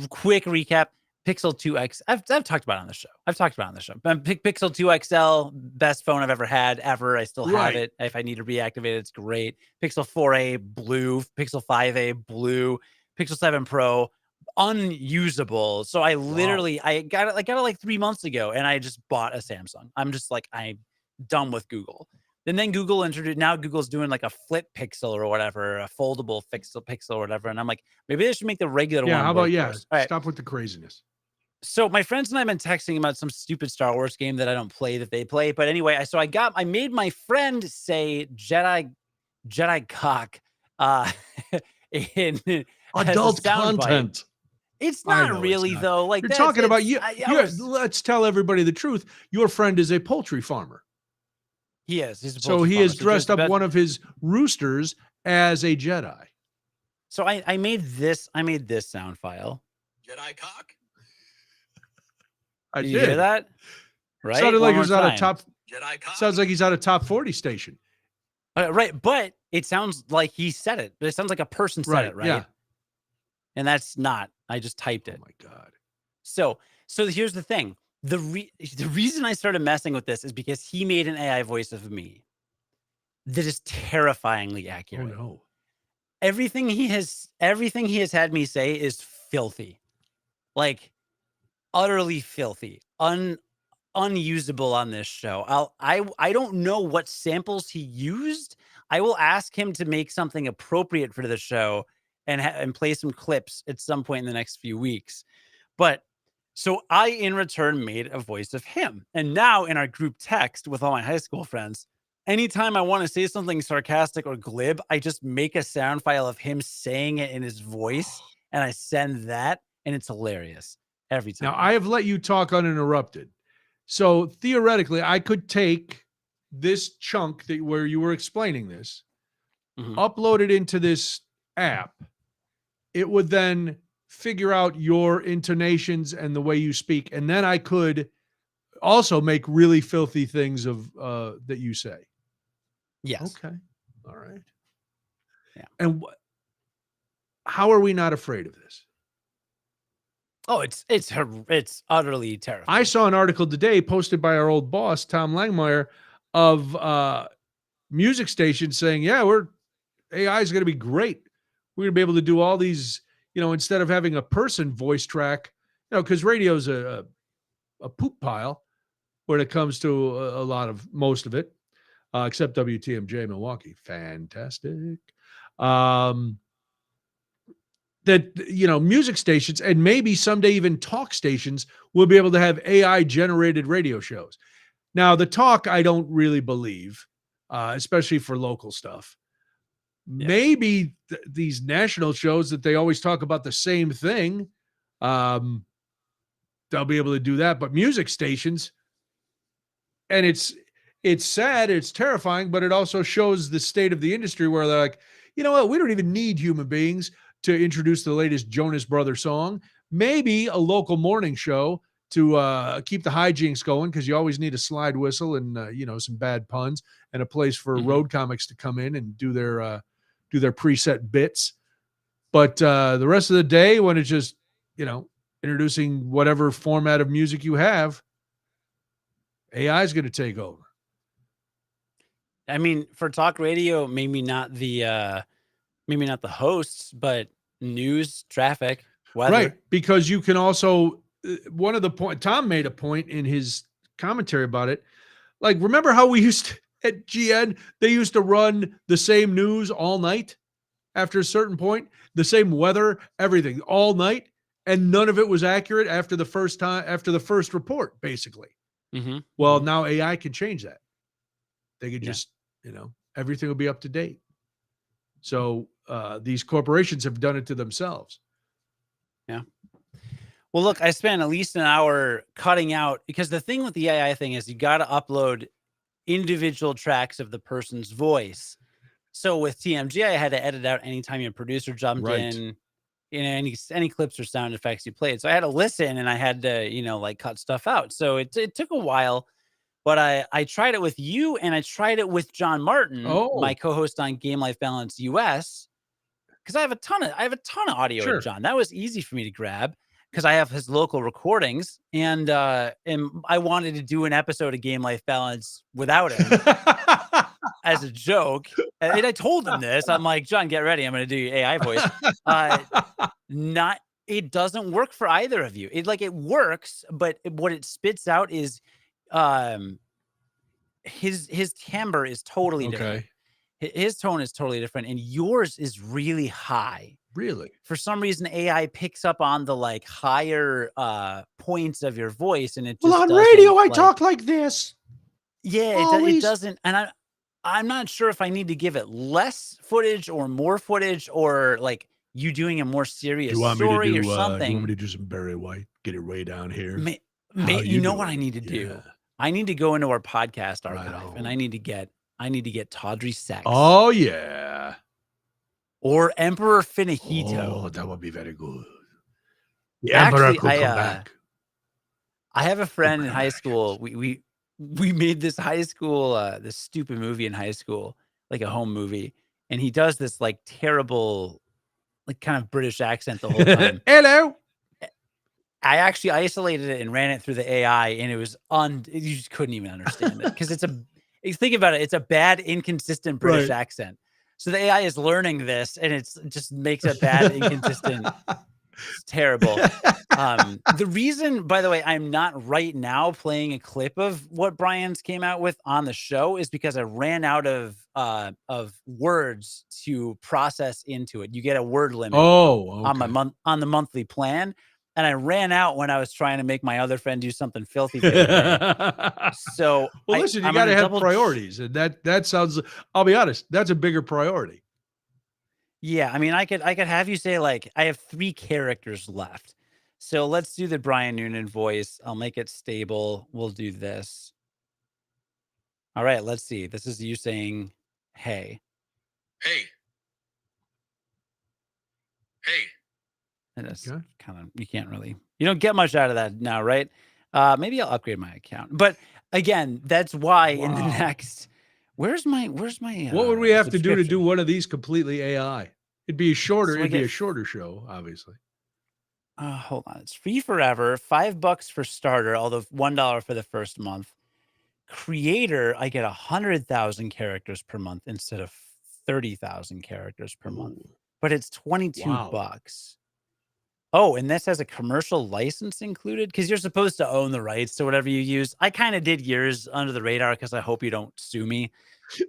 quick recap: Pixel 2X. I've talked about it on the show. Pixel 2 XL, best phone I've ever had ever. I still have it. If I need to reactivate it, it's great. Pixel 4a blue, Pixel 5a blue, Pixel 7 Pro unusable. So I literally I got it like 3 months ago, and I just bought a Samsung. I'm just like, I'm done with Google. And then Google introduced, now Google's doing like a flip Pixel or whatever, a foldable Pixel or whatever. And I'm like, maybe they should make the regular one. Yeah, how about All right. Stop with the craziness. So my friends and I have been texting about some stupid Star Wars game that I don't play that they play. But anyway, I made my friend say Jedi cock in adult content. Bite. It's not really though. Like, you're talking about you. Let's tell everybody the truth. Your friend is a poultry farmer. He is. So he has dressed up one of his roosters as a Jedi. So I made this sound file. Jedi cock. Did you hear that? Right. Sounded like he was on a top. Jedi cock. Sounds like he's on a top 40 station. Right, but it sounds like he said it. But it sounds like a person said it, right? Yeah. And that's not. I just typed it. Oh my God. So here's the thing. The reason I started messing with this is because he made an AI voice of me. that is terrifyingly Oh accurate. no. Everything he has had me say is filthy. Like utterly filthy. Unusable on this show. I don't know what samples he used. I will ask him to make something appropriate for the show and play some clips at some point in the next few weeks. But so I in return made a voice of him. And now in our group text with all my high school friends, anytime I want to say something sarcastic or glib, I just make a sound file of him saying it in his voice and I send that, and it's hilarious every time. Now, I have let you talk uninterrupted. So theoretically, I could take this chunk where you were explaining this, upload it into this app. It would then figure out your intonations and the way you speak. And then I could also make really filthy things of that you say. Yes. Okay. All right. Yeah. And how are we not afraid of this? Oh, it's utterly terrifying. I saw an article today posted by our old boss, Tom Langmeyer, of music stations saying, yeah, AI is going to be great. We're going to be able to do all these, instead of having a person voice track, because radio's a poop pile when it comes to a lot of most of it, except WTMJ Milwaukee. Fantastic. That, music stations and maybe someday even talk stations will be able to have AI generated radio shows. Now, the talk, I don't really believe, especially for local stuff. Yeah. Maybe these national shows that they always talk about the same thing, they'll be able to do that. But music stations, and it's sad, it's terrifying, but it also shows the state of the industry where they're like, you know what, we don't even need human beings to introduce the latest Jonas Brothers song. Maybe a local morning show to keep the hijinks going, because you always need a slide whistle and some bad puns and a place for road comics to come in and do their preset bits. But the rest of the day, when it's just introducing whatever format of music you have, AI is going to take over. I mean, for talk radio, maybe not the hosts, but news, traffic, weather. Right, because you can also one of the point Tom made a point in his commentary about it. Like, remember how we used to, at GN, they used to run the same news all night after a certain point, the same weather, everything all night, and none of it was accurate after the first report, basically. Well, now AI can change that. They could just, everything will be up to date. So these corporations have done it to themselves. Yeah. Well, look, I spent at least an hour cutting out, because the thing with the AI thing is you got to upload individual tracks of the person's voice. So with TMG, I had to edit out anytime your producer jumped in any clips or sound effects you played. So I had to listen, and I had to, cut stuff out. So it took a while, but I tried it with you, and I tried it with John Martin, my co-host on Game Life Balance US, because I have a ton of audio with John. That was easy for me to grab, because I have his local recordings, and I wanted to do an episode of Game Life Balance without him as a joke. And I told him this. I'm like, John, get ready. I'm going to do your AI voice. It doesn't work for either of you. It works, but what it spits out is his timbre is totally different. His tone is totally different, and yours is really high. Really? For some reason, AI picks up on the higher points of your voice, and it just on radio I talk like this. Yeah, it doesn't. And I'm not sure if I need to give it less footage or more footage, or you doing a more serious story or something. You want me to do some Barry White? Get it way down here. You know what I need to do? I need to go into our podcast archive, and I need to get Tawdry Sex. Oh yeah. Or Emperor Finahito. Oh, that would be very good. The Emperor could come back. I have a friend in high school. We made this high school, this stupid movie in high school, like a home movie. And he does this terrible, kind of British accent the whole time. Hello. I actually isolated it and ran it through the AI, and it was you just couldn't even understand it, because think about it. It's a bad, inconsistent British Right. accent. So the AI is learning this, and it just makes a bad, inconsistent. It's terrible. The reason, by the way, I'm not right now playing a clip of what Brian's came out with on the show is because I ran out of words to process into it. You get a word limit Oh, on okay. on the monthly plan, and I ran out when I was trying to make my other friend do something filthy the other day. So Well, listen, you I'm got to gonna have priorities, and that sounds. I'll be honest, that's a bigger priority. Yeah, I mean, I could have you say like I have 3 characters left. So let's do the Brian Noonan voice. I'll make it stable. We'll do this. All right, let's see. This is you saying, "Hey." Hey. Hey. And it's Okay. kind of you don't get much out of that now, right? Maybe I'll upgrade my account. But again, that's why in the Wow. next where's my What would we have to do subscription? one of these completely AI? It'd be shorter. So I It'd be get a shorter show, obviously. hold on. It's free forever. $5 for starter, although $1 for the first month. Creator, I get 100,000 characters per month instead of 30,000 characters per month. Ooh. But it's 22 Wow. bucks. Oh, and this has a commercial license included because you're supposed to own the rights to whatever you use. I kind of did yours under the radar because I hope you don't sue me.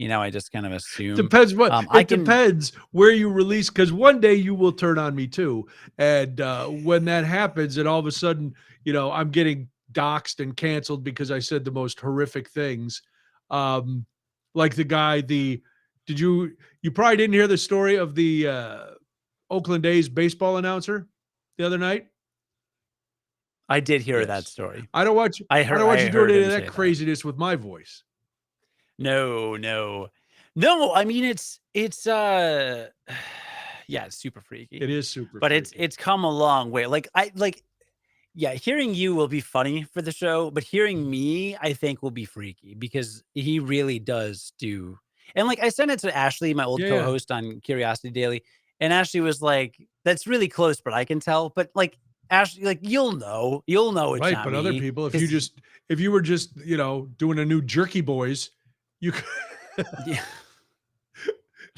I just kind of assume. Depends what I it can. depends where you release, because one day you will turn on me too. And when that happens, and all of a sudden, I'm getting doxxed and canceled because I said the most horrific things. Like the guy, did you probably didn't hear the story of the Oakland A's baseball announcer the other night? I did hear that Yes. story. I don't want you I doing heard any him of say that that. craziness with my voice. No. I mean, it's yeah, it's super freaky. It is super But freaky. it's come a long way. Yeah, hearing you will be funny for the show, but hearing me, I think, will be freaky because he really does do. And I sent it to Ashley, my old Yeah. co-host on Curiosity Daily, and Ashley was like, "That's really close, but I can tell." But Ashley, you'll know it's Right, not but me. other people, if 'Cause you were just, doing a new Jerky Boys, you could, yeah.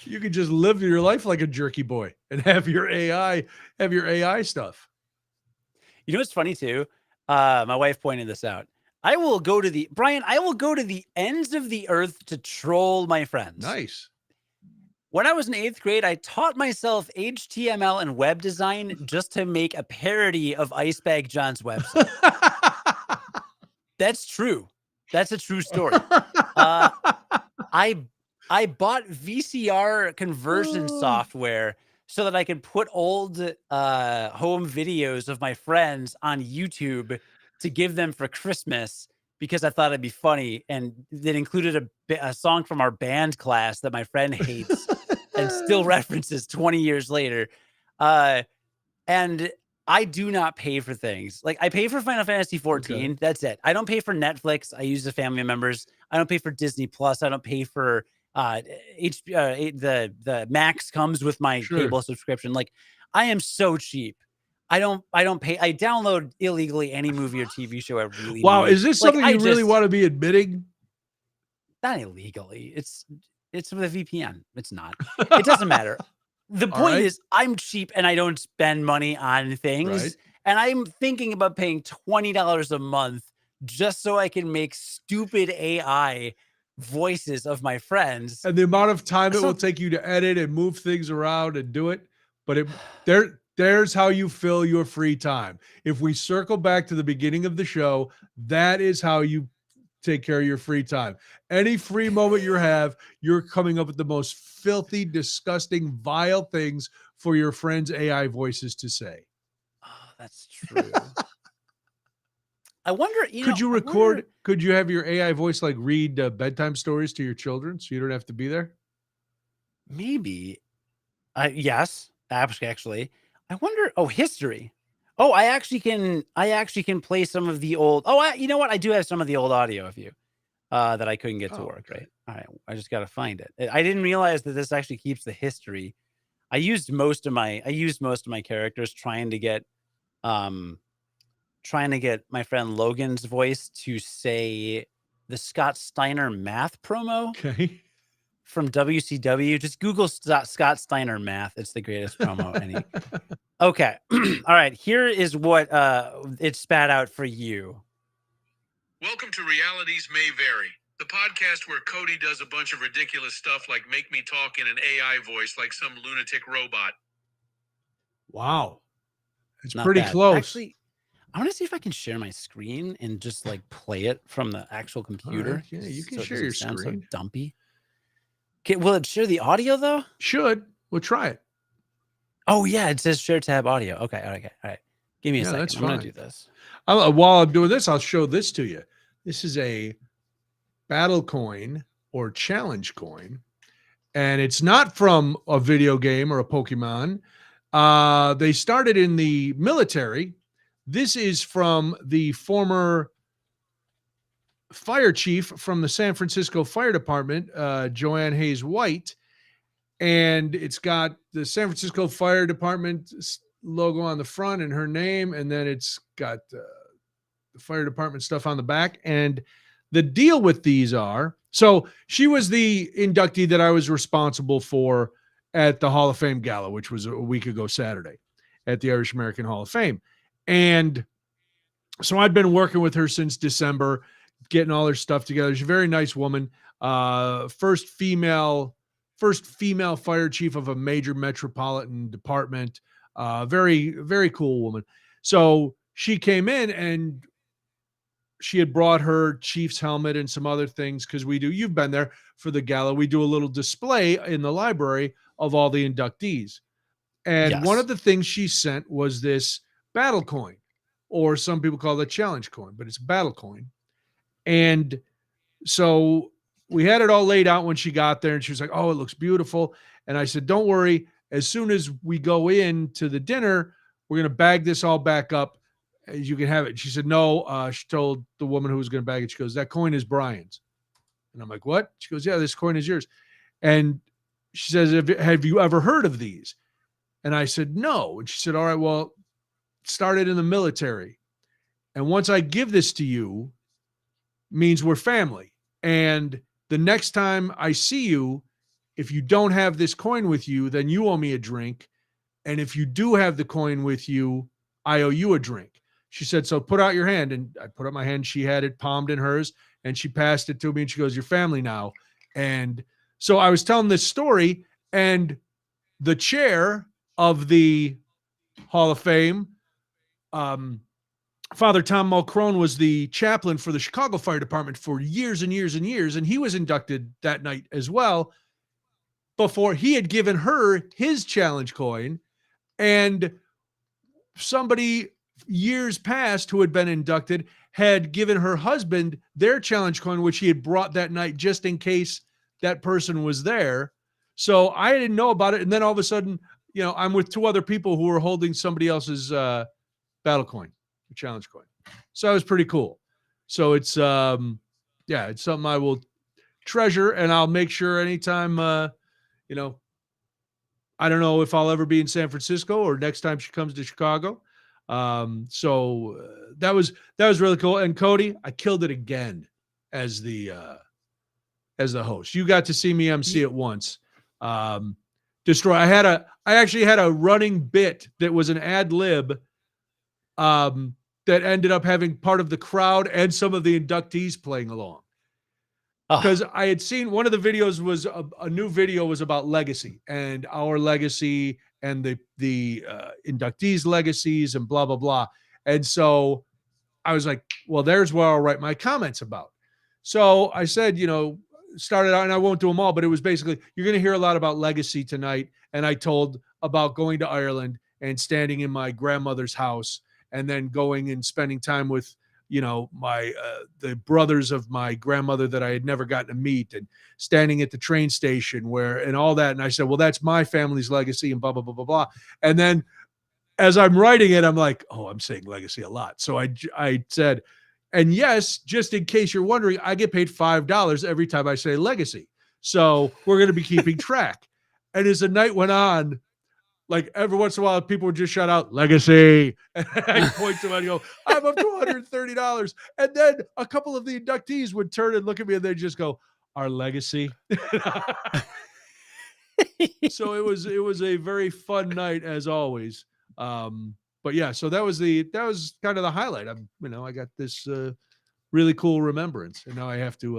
you could just live your life like a jerky boy and have your AI stuff. You know what's funny too? My wife pointed this out. I will go to the ends of the earth to troll my friends. Nice. When I was in 8th grade, I taught myself HTML and web design just to make a parody of Icebag John's website. That's true. That's a true story. I bought VCR conversion software so that I could put old home videos of my friends on YouTube to give them for Christmas because I thought it'd be funny, and that included a song from our band class that my friend hates and still references 20 years later. And I do not pay for things. I pay for Final Fantasy 14. Okay. That's it. I don't pay for Netflix. I use the family members. I don't pay for Disney Plus. I don't pay for the Max comes with my cable subscription. I am so cheap. I don't pay. I download illegally any movie or TV show I really Wow, need. is this something you really want to be admitting? Not illegally. It's with a VPN. It's not. It doesn't matter. The point is, I'm cheap and I don't spend money on things. Right. And I'm thinking about paying $20 a month just so I can make stupid AI voices of my friends. And the amount of time it will take you to edit and move things around and do it. But there's how you fill your free time. If we circle back to the beginning of the show, that is how you take care of your free time. Any free moment you're coming up with the most filthy, disgusting, vile things for your friends' AI voices to say. Oh, that's true. I wonder, could you have your AI voice read bedtime stories to your children so you don't have to be there? Maybe. Yes, actually. I wonder, history. Oh, I actually can play some of the old. Oh, you know what? I do have some of the old audio of you that I couldn't get to work. Okay. Right. All right. I just got to find it. I didn't realize that this actually keeps the history. I used most of my characters trying to get my friend Logan's voice to say the Scott Steiner math promo Okay. from WCW. Just Google Scott Steiner math. It's the greatest promo any. Okay. All right. Here is what it spat out for you. Welcome to Realities May Vary, the podcast where Cody does a bunch of ridiculous stuff like make me talk in an AI voice like some lunatic robot. Wow. It's Not pretty bad. close. Actually, I want to see if I can share my screen and just like play it from the actual computer. Right. Yeah, you can so it share doesn't your sound screen. So dumpy. Okay, will it share the audio though? Should. We'll try it. Oh yeah, it says share tab audio. Okay, all right. Give me a second. That's I'm gonna fine. do this. While I'm doing this, I'll show this to you. This is a battle coin or challenge coin, and it's not from a video game or a Pokemon. They started in the military. This is from the former fire chief from the San Francisco Fire Department, Joanne Hayes White, and it's got the San Francisco Fire Department logo on the front and her name, and then it's got the fire department stuff on the back. And the deal with these are, so she was the inductee that I was responsible for at the Hall of Fame Gala, which was a week ago Saturday at the Irish American Hall of Fame. And so I'd been working with her since December, getting all her stuff together. She's a very nice woman. First female fire chief of a major metropolitan department. Very, very cool woman. So she came in and she had brought her chief's helmet and some other things because you've been there for the gala. We do a little display in the library of all the inductees. And one of the things she sent was this battle coin, or some people call it a challenge coin, but it's a battle coin. And so we had it all laid out when she got there, and she was like, "Oh, it looks beautiful." And I said, "Don't worry. As soon as we go in to the dinner, we're going to bag this all back up. You can have it." She said, "No." She told the woman who was going to bag it, she goes, "That coin is Brian's." And I'm like, "What?" She goes, "Yeah, this coin is yours." And she says, have you ever heard of these? And I said, "No." And she said, "All right, well, started in the military. And once I give this to you, means we're family. And the next time I see you, if you don't have this coin with you, then you owe me a drink. And if you do have the coin with you, I owe you a drink." She said, "So put out your hand." And I put up my hand. She had it palmed in hers, and she passed it to me, and she goes, "You're family now." And so I was telling this story, and the chair of the Hall of Fame, Father Tom Mulcrone, was the chaplain for the Chicago Fire Department for years and years and years, and he was inducted that night as well, before he had given her his challenge coin. And somebody years past who had been inducted had given her husband their challenge coin, which he had brought that night just in case that person was there. So I didn't know about it. And then all of a sudden, I'm with two other people who were holding somebody else's battle coin, challenge coin. So it was pretty cool. So it's it's something I will treasure, and I'll make sure anytime I don't know if I'll ever be in San Francisco or next time she comes to Chicago. That was really cool. And Cody, I killed it again as the host. You got to see me MC it once. Destroy. I actually had a running bit that was an ad lib that ended up having part of the crowd and some of the inductees playing along. Because I had seen one of the videos was a new video was about legacy and our legacy and the inductees' legacies and blah, blah, blah. And so I was like, well, there's where I'll write my comments about. So I said, started out, and I won't do them all, but it was basically, you're going to hear a lot about legacy tonight. And I told about going to Ireland and standing in my grandmother's house and then going and spending time with my the brothers of my grandmother that I had never gotten to meet, and standing at the train station and all that. And I said, well, that's my family's legacy and blah, blah, blah, blah, blah. And then as I'm writing it, I'm like, oh, I'm saying legacy a lot. So I said, and yes, just in case you're wondering, I get paid $5 every time I say legacy. So we're going to be keeping track. And as the night went on, like every once in a while, people would just shout out legacy. And I point to them and go, I'm up to $130. And then a couple of the inductees would turn and look at me and they'd just go, our legacy. So it was a very fun night as always. But yeah, so that was kind of the highlight. I got this really cool remembrance, and now I have to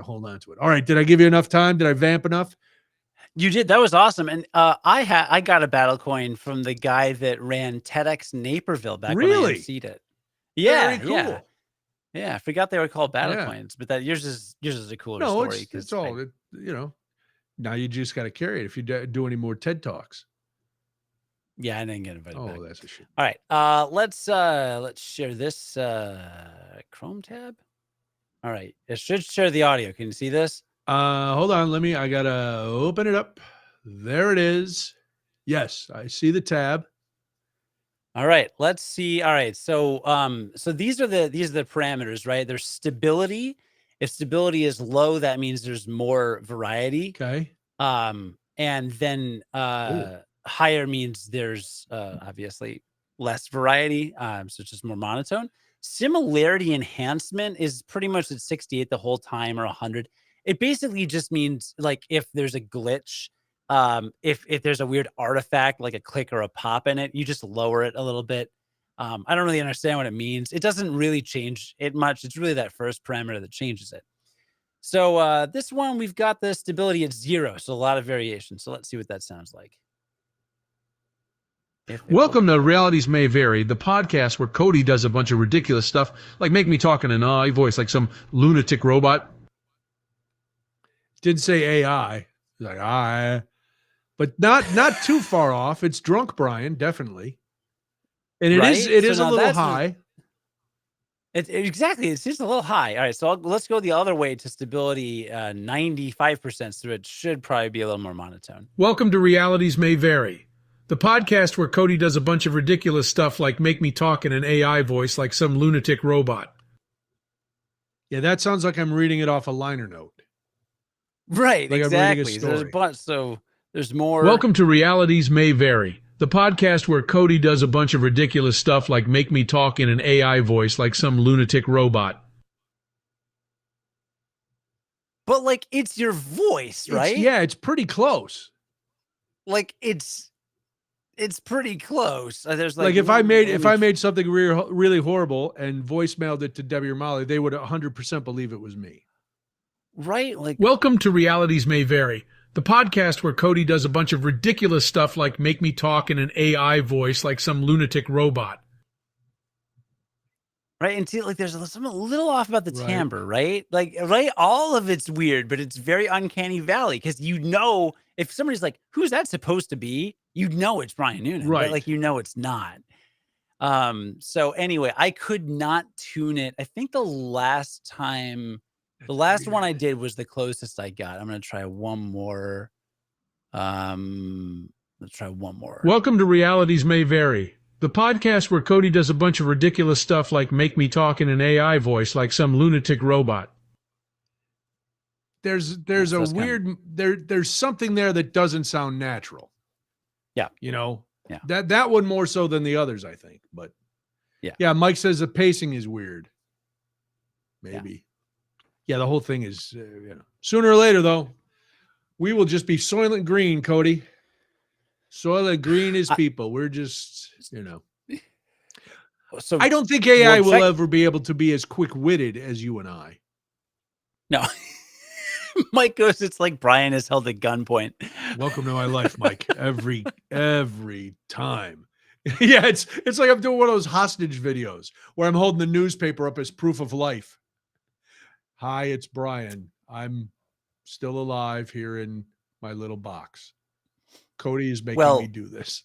hold on to it. All right, did I give you enough time? Did I vamp enough? You did. That was awesome. And I got a battle coin from the guy that ran TEDx Naperville back when I emceed it. Yeah, very cool. Yeah, I forgot they were called battle coins, but that yours is a cooler story. It's all now you just got to carry it if you do any more TED Talks. Yeah, I didn't get invited back. Oh, that's a shit. All right, let's share this Chrome tab. All right, it should share the audio. Can you see this? Hold on, I gotta open it up. There it is. Yes, I see the tab. All right, let's see. All right, so these are the parameters, right? There's stability. If stability is low, that means there's more variety. Okay. And then higher means there's obviously less variety. So it's just more monotone. Similarity enhancement is pretty much at 68 the whole time, or 100. It basically just means like if there's a glitch, if there's a weird artifact like a click or a pop in it, you just lower it a little bit. I don't really understand what it means. It doesn't really change it much. It's really that first parameter that changes it. So this one, we've got the stability at 0. So a lot of variation. So let's see what that sounds like. Welcome to Realities May Vary, the podcast where Cody does a bunch of ridiculous stuff, like make me talk in an AI voice like some lunatic robot. Didn't say AI. Like I, but not too far off. It's drunk Brian, definitely. And it is a little high. Exactly. It's just a little high. All right. So let's go the other way to stability. 95%. So it should probably be a little more monotone. Welcome to Realities May Vary, the podcast where Cody does a bunch of ridiculous stuff like make me talk in an AI voice like some lunatic robot. Yeah, that sounds like I'm reading it off a liner note. Right. Like exactly. So there's more. Welcome to Realities May Vary, the podcast where Cody does a bunch of ridiculous stuff like make me talk in an AI voice like some lunatic robot. But like it's your voice, right? It's pretty close. Like it's pretty close. There's like if I made something really horrible and voicemailed it to Debbie or Molly, they would 100% believe it was me. Right? Like welcome to Realities May Vary, the podcast where Cody does a bunch of ridiculous stuff like make me talk in an AI voice like some lunatic robot. Right. And see, like there's something a little off about the timbre, right? Like, right. All of it's weird, but it's very uncanny valley because if somebody's like, who's that supposed to be? It's Brian Noonan, right? But like, it's not. So anyway, I could not tune it. I think the last one I did was the closest I got. I'm going to try one more. Let's try one more. Welcome to Realities May Vary, the podcast where Cody does a bunch of ridiculous stuff like make me talk in an AI voice like some lunatic robot. There's there's something there that doesn't sound natural. Yeah. Yeah. That one more so than the others, I think. But yeah, Mike says the pacing is weird. Maybe. Yeah, the whole thing is, sooner or later, though, we will just be Soylent Green, Cody. Soylent Green is people. We're just, So I don't think AI will ever be able to be as quick-witted as you and I. No. Mike goes, it's like Brian is held at gunpoint. Welcome to my life, Mike. Every time. Yeah, it's like I'm doing one of those hostage videos where I'm holding the newspaper up as proof of life. Hi, it's Brian. I'm still alive here in my little box. Cody is making me do this.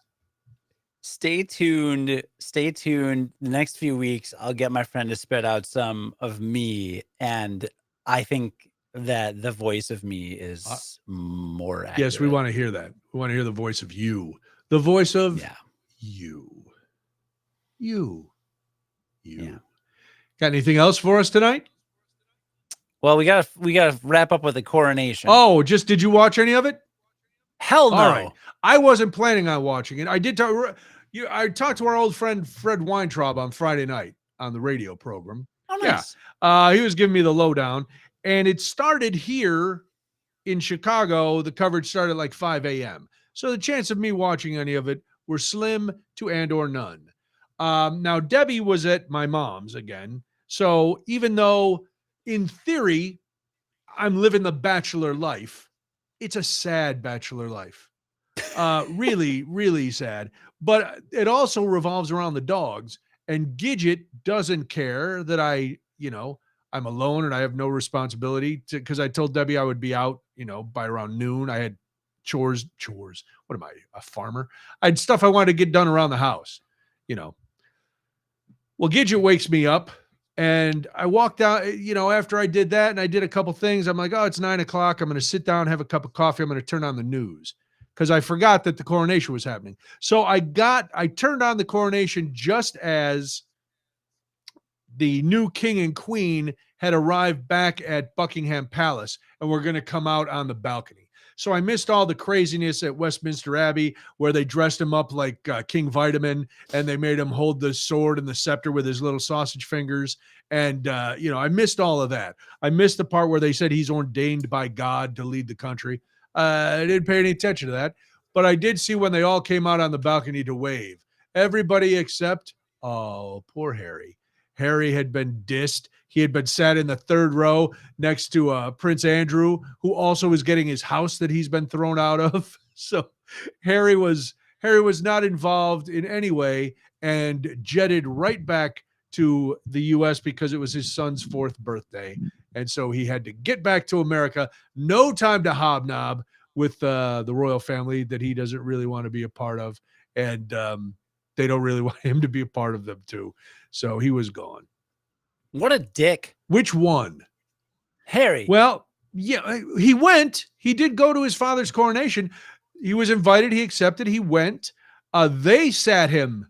Stay tuned. The next few weeks, I'll get my friend to spit out some of me. And I think that the voice of me is more accurate. Yes, we want to hear that. We want to hear the voice of you. The voice of you. You. Yeah. Got anything else for us tonight? Well, we gotta wrap up with the coronation. Oh, did you watch any of it? Hell no. All right. I wasn't planning on watching it. I did talk. I talked to our old friend Fred Weintraub on Friday night on the radio program. Oh, nice. Yeah. He was giving me the lowdown, and it started here in Chicago. The coverage started like 5 a.m. So the chance of me watching any of it were slim to and or none. Now, Debbie was at my mom's again. So even though in theory I'm living the bachelor life, it's a sad bachelor life. Really, really sad. But it also revolves around the dogs. And Gidget doesn't care that I'm alone and I have no responsibility because I told Debbie I would be out, by around noon. I had chores. What am I, a farmer? I had stuff I wanted to get done around the house, Well, Gidget wakes me up and I walked out, after I did that and I did a couple things. I'm like, oh, it's 9 o'clock. I'm going to sit down, have a cup of coffee. I'm going to turn on the news because I forgot that the coronation was happening. So I turned on the coronation just as the new king and queen had arrived back at Buckingham Palace and were going to come out on the balcony. So I missed all the craziness at Westminster Abbey where they dressed him up like King Vitamin and they made him hold the sword and the scepter with his little sausage fingers. And, I missed all of that. I missed the part where they said he's ordained by God to lead the country. I didn't pay any attention to that, but I did see when they all came out on the balcony to wave. Everybody except, oh, poor Harry. Harry had been dissed. He had been sat in the third row next to Prince Andrew, who also is getting his house that he's been thrown out of. So Harry was not involved in any way and jetted right back to the U.S. because it was his son's 4th birthday. And so he had to get back to America. No time to hobnob with the royal family that he doesn't really want to be a part of. And they don't really want him to be a part of them too. So he was gone. What a dick. Which one? Harry. Well, yeah, he went. He did go to his father's coronation. He was invited. He accepted. He went. They sat him.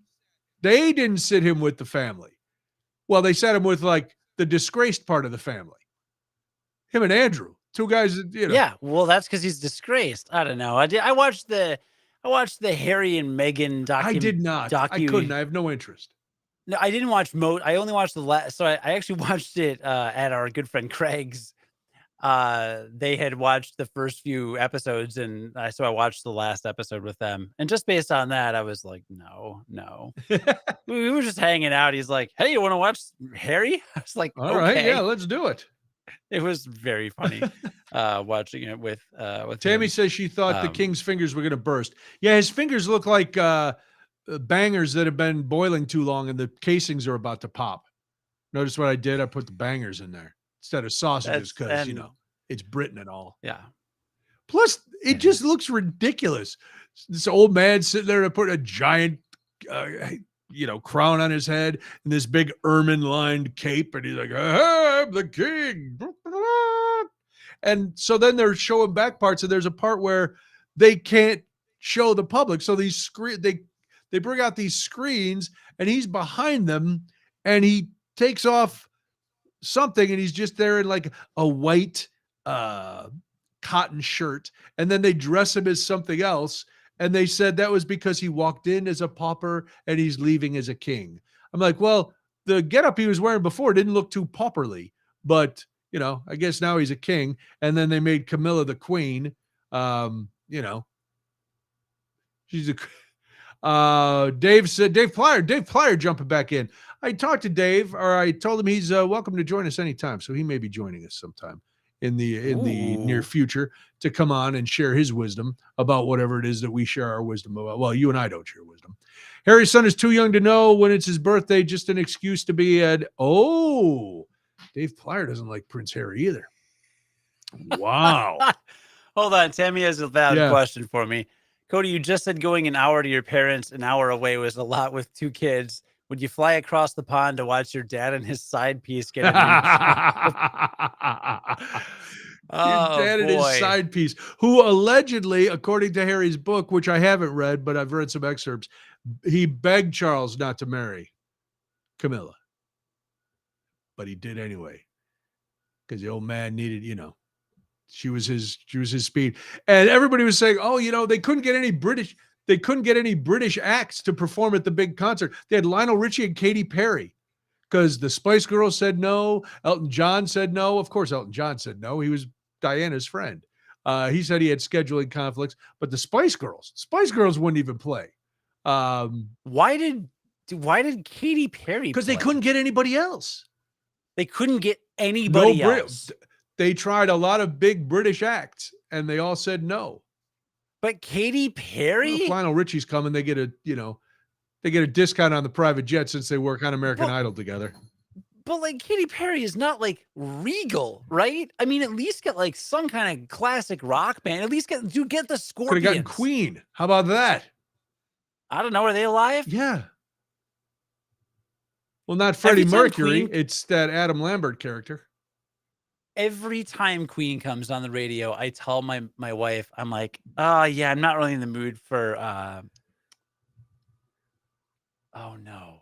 They didn't sit him with the family. Well, they sat him with like the disgraced part of the family. Him and Andrew, two guys. Yeah, well, that's because he's disgraced. I don't know. I watched the Harry and Meghan documentary. I did not. I couldn't. I have no interest. No, I didn't watch I only watched the last. So I actually watched it at our good friend Craig's. They had watched the first few episodes, and so I watched the last episode with them. And just based on that, I was like, no. we were just hanging out. He's like, hey, you want to watch Harry? I was like, all right, yeah, let's do it. It was very funny watching it with Tammy him. says she thought the king's fingers were going to burst. Yeah, his fingers look like bangers that have been boiling too long and the casings are about to pop. Notice what I did? I put the bangers in there instead of sausages because, it's Britain and all. Yeah. Plus, it just looks ridiculous. This old man sitting there to put a giant, crown on his head and this big ermine-lined cape. And he's like, I'm the king. And so then they're showing back parts and there's a part where they can't show the public. So they bring out these screens and he's behind them and he takes off something and he's just there in like a white cotton shirt. And then they dress him as something else. And they said that was because he walked in as a pauper and he's leaving as a king. I'm like, well, the getup he was wearing before didn't look too pauperly, but I guess now he's a king. And then they made Camilla the queen. She's Dave said, Dave Plyer jumping back in. I talked to Dave, or I told him he's welcome to join us anytime. So he may be joining us sometime in the near future to come on and share his wisdom about whatever it is that we share our wisdom about. Well, you and I don't share wisdom. Harry's son is too young to know when it's his birthday, just an excuse to be Dave Plyer doesn't like Prince Harry either. Wow. Hold on. Tammy has a valid question for me. Cody, you just said going an hour to your parents, an hour away was a lot with 2 kids. Would you fly across the pond to watch your dad and his side piece get a dad and his side piece, who allegedly, according to Harry's book, which I haven't read, but I've read some excerpts, he begged Charles not to marry Camilla. But he did anyway. Because the old man needed, She was his speed. And everybody was saying, oh, they couldn't get any British acts to perform at the big concert. They had Lionel Richie and Katy Perry because the Spice Girls said no. Elton John said no. Of course, Elton John said no. He was Diana's friend. He said he had scheduling conflicts, but the Spice Girls wouldn't even play. Why did Katy Perry? Because they couldn't get anybody else. They couldn't get anybody else. They tried a lot of big British acts, and they all said no. But Katy Perry? Well, if Lionel Richie's coming, they get a discount on the private jet since they work on American Idol together. But like Katy Perry is not like regal, right? I mean, at least get like some kind of classic rock band. At least get the Scorpions. Could have gotten Queen. How about that? I don't know. Are they alive? Yeah. Well, not Freddie Mercury. It's that Adam Lambert character. Every time Queen comes on the radio, I tell my wife, I'm like, oh yeah, I'm not really in the mood for oh no.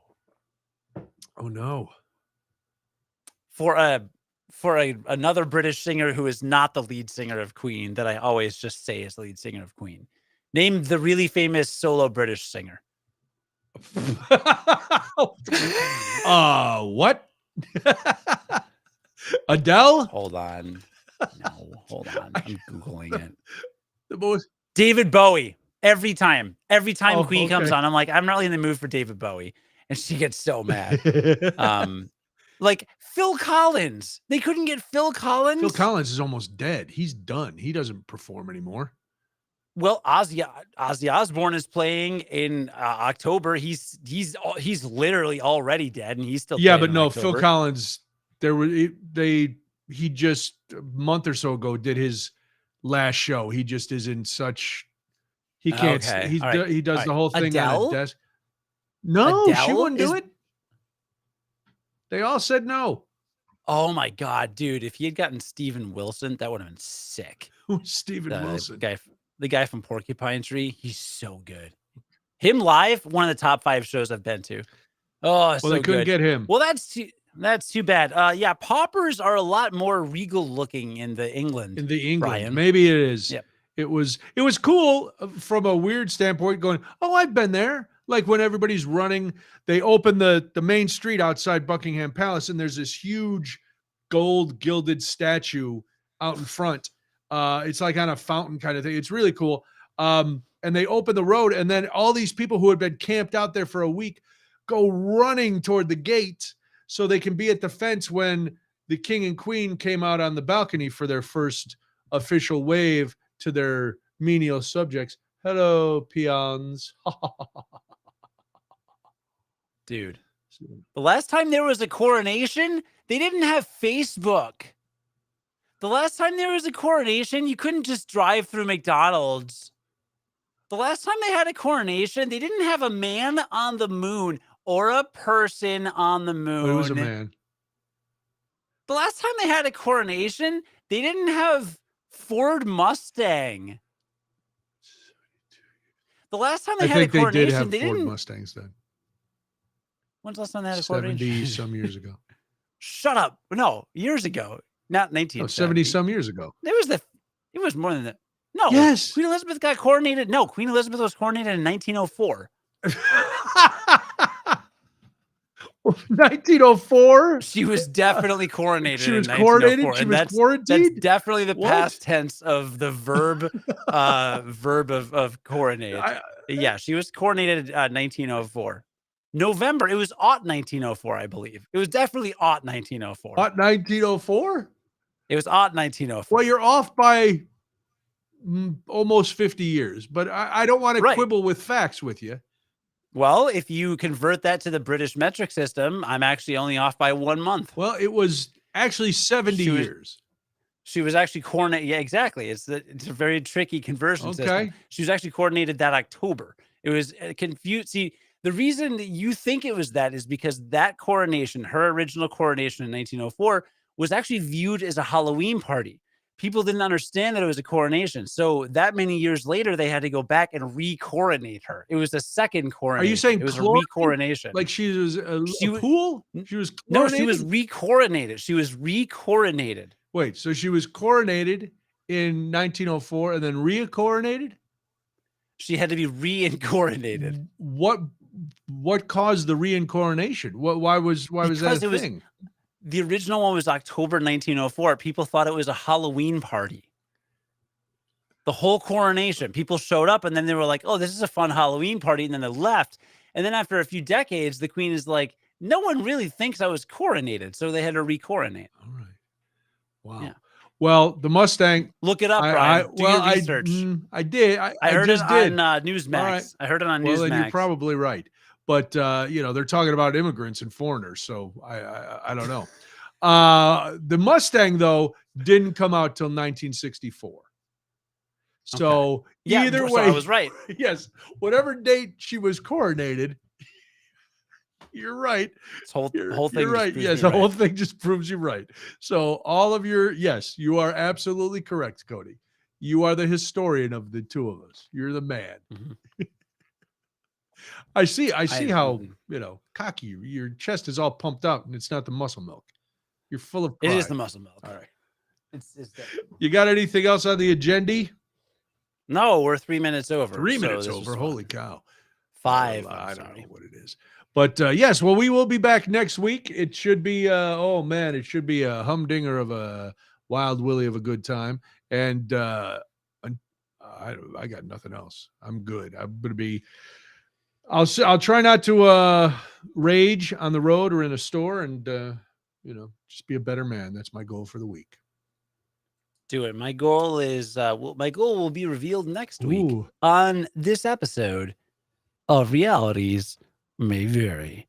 For another British singer who is not the lead singer of Queen that I always just say is the lead singer of Queen. Name the really famous solo British singer. What? Adele? Hold on. No, hold on. I'm Googling it. The most David Bowie. Every time Queen comes on, I'm like, I'm not really in the mood for David Bowie. And she gets so mad. Like Phil Collins. They couldn't get Phil Collins. Phil Collins is almost dead. He's done. He doesn't perform anymore. Well, Ozzy Osbourne is playing in October. He's literally already dead, and he's still but no, October. Phil Collins. He just a month or so ago did his last show. He just is in such. He can't. Okay. He does the whole thing Adele? on his desk. No, Adele she wouldn't do it. They all said no. Oh my god, dude! If he had gotten Steven Wilson, that would have been sick. Who's Steven Wilson? The guy from Porcupine Tree. He's so good. Him live, one of the top 5 shows I've been to. Oh, well, they couldn't get him. Well, that's too bad. Yeah, poppers are a lot more regal looking in the England. Brian. Maybe it is. Yep. It was cool from a weird standpoint going, oh, I've been there. Like when everybody's running, they open the main street outside Buckingham Palace, and there's this huge gold gilded statue out in front. It's like on a fountain kind of thing. It's really cool. And they open the road, and then all these people who had been camped out there for a week go running toward the gate so they can be at the fence when the king and queen came out on the balcony for their first official wave to their menial subjects. Hello, peons. Dude, the last time there was a coronation, they didn't have Facebook. The last time there was a coronation, you couldn't just drive through McDonald's. The last time they had a coronation, they didn't have a man on the moon or a person on the moon. It was a man. The last time they had a coronation, they didn't have Ford Mustang. The last time they had a coronation, they did have Ford Mustangs then. When's the last time they had a coronation? 70 some years ago. Shut up. No, years ago. Not 1970. 70 some years ago. It was more than that. No. Yes. Queen Elizabeth got coronated. No, Queen Elizabeth was coronated in 1904. 1904? She was definitely coronated. She was in coronated. 1904. She was quarantined. That's definitely the past tense of the verb of coronated. Yeah, she was coronated 1904. November. It was 1904, I believe. It was definitely 1904. 1904? It was 1904. Well, you're off by almost 50 years, but I don't want to quibble with facts with you. Well, if you convert that to the British metric system, I'm actually only off by 1 month. Well, it was actually 70 years. She was actually coordinated. Yeah, exactly. It's a very tricky conversion system. She was actually coordinated that October. It was confused. See, the reason that you think it was that is because that coronation, her original coronation in 1904, was actually viewed as a Halloween party. People didn't understand that it was a coronation. So that many years later, they had to go back and re-coronate her. It was a second coronation. Are you saying it was a re-coronation? Like she was a pool? She was coronated? No, she was re-coronated. She was re-coronated. Wait, so she was coronated in 1904 and then recoronated? She had to be reincarnated. What caused the reincarnation? Why was that a thing? The original one was October 1904. People thought it was a Halloween party. The whole coronation, people showed up and then they were like, oh, this is a fun Halloween party. And then they left. And then after a few decades, the queen is like, no one really thinks I was coronated. So they had to recoronate. All right. Wow. Yeah. Well, the Mustang. Look it up, Brian. Do your research. I did. I heard just it did. on Newsmax. Right. I heard it on Newsmax. Well, then you're probably right. But, they're talking about immigrants and foreigners. So I don't know. The Mustang, though, didn't come out till 1964. So either way, I was right. Yes, whatever date she was coronated, you're right. This whole thing. You're right. Yes, the whole thing just proves you right. So all of yes, you are absolutely correct, Cody. You are the historian of the two of us. You're the man. Mm-hmm. I see how cocky your chest is all pumped out, and it's not the muscle milk. You're full of pride. It is the muscle milk. All right. It's you got anything else on the agenda? No, we're 3 minutes over. 3 minutes over. Holy cow. 5. I don't know what it is. But yes, well, we will be back next week. It should be it should be a humdinger of a Wild Willie of a good time. And I got nothing else. I'm good. I'm gonna be I'll try not to rage on the road or in a store and just be a better man. That's my goal for the week. Do it. My goal is my goal will be revealed next week on this episode of Realities May Vary.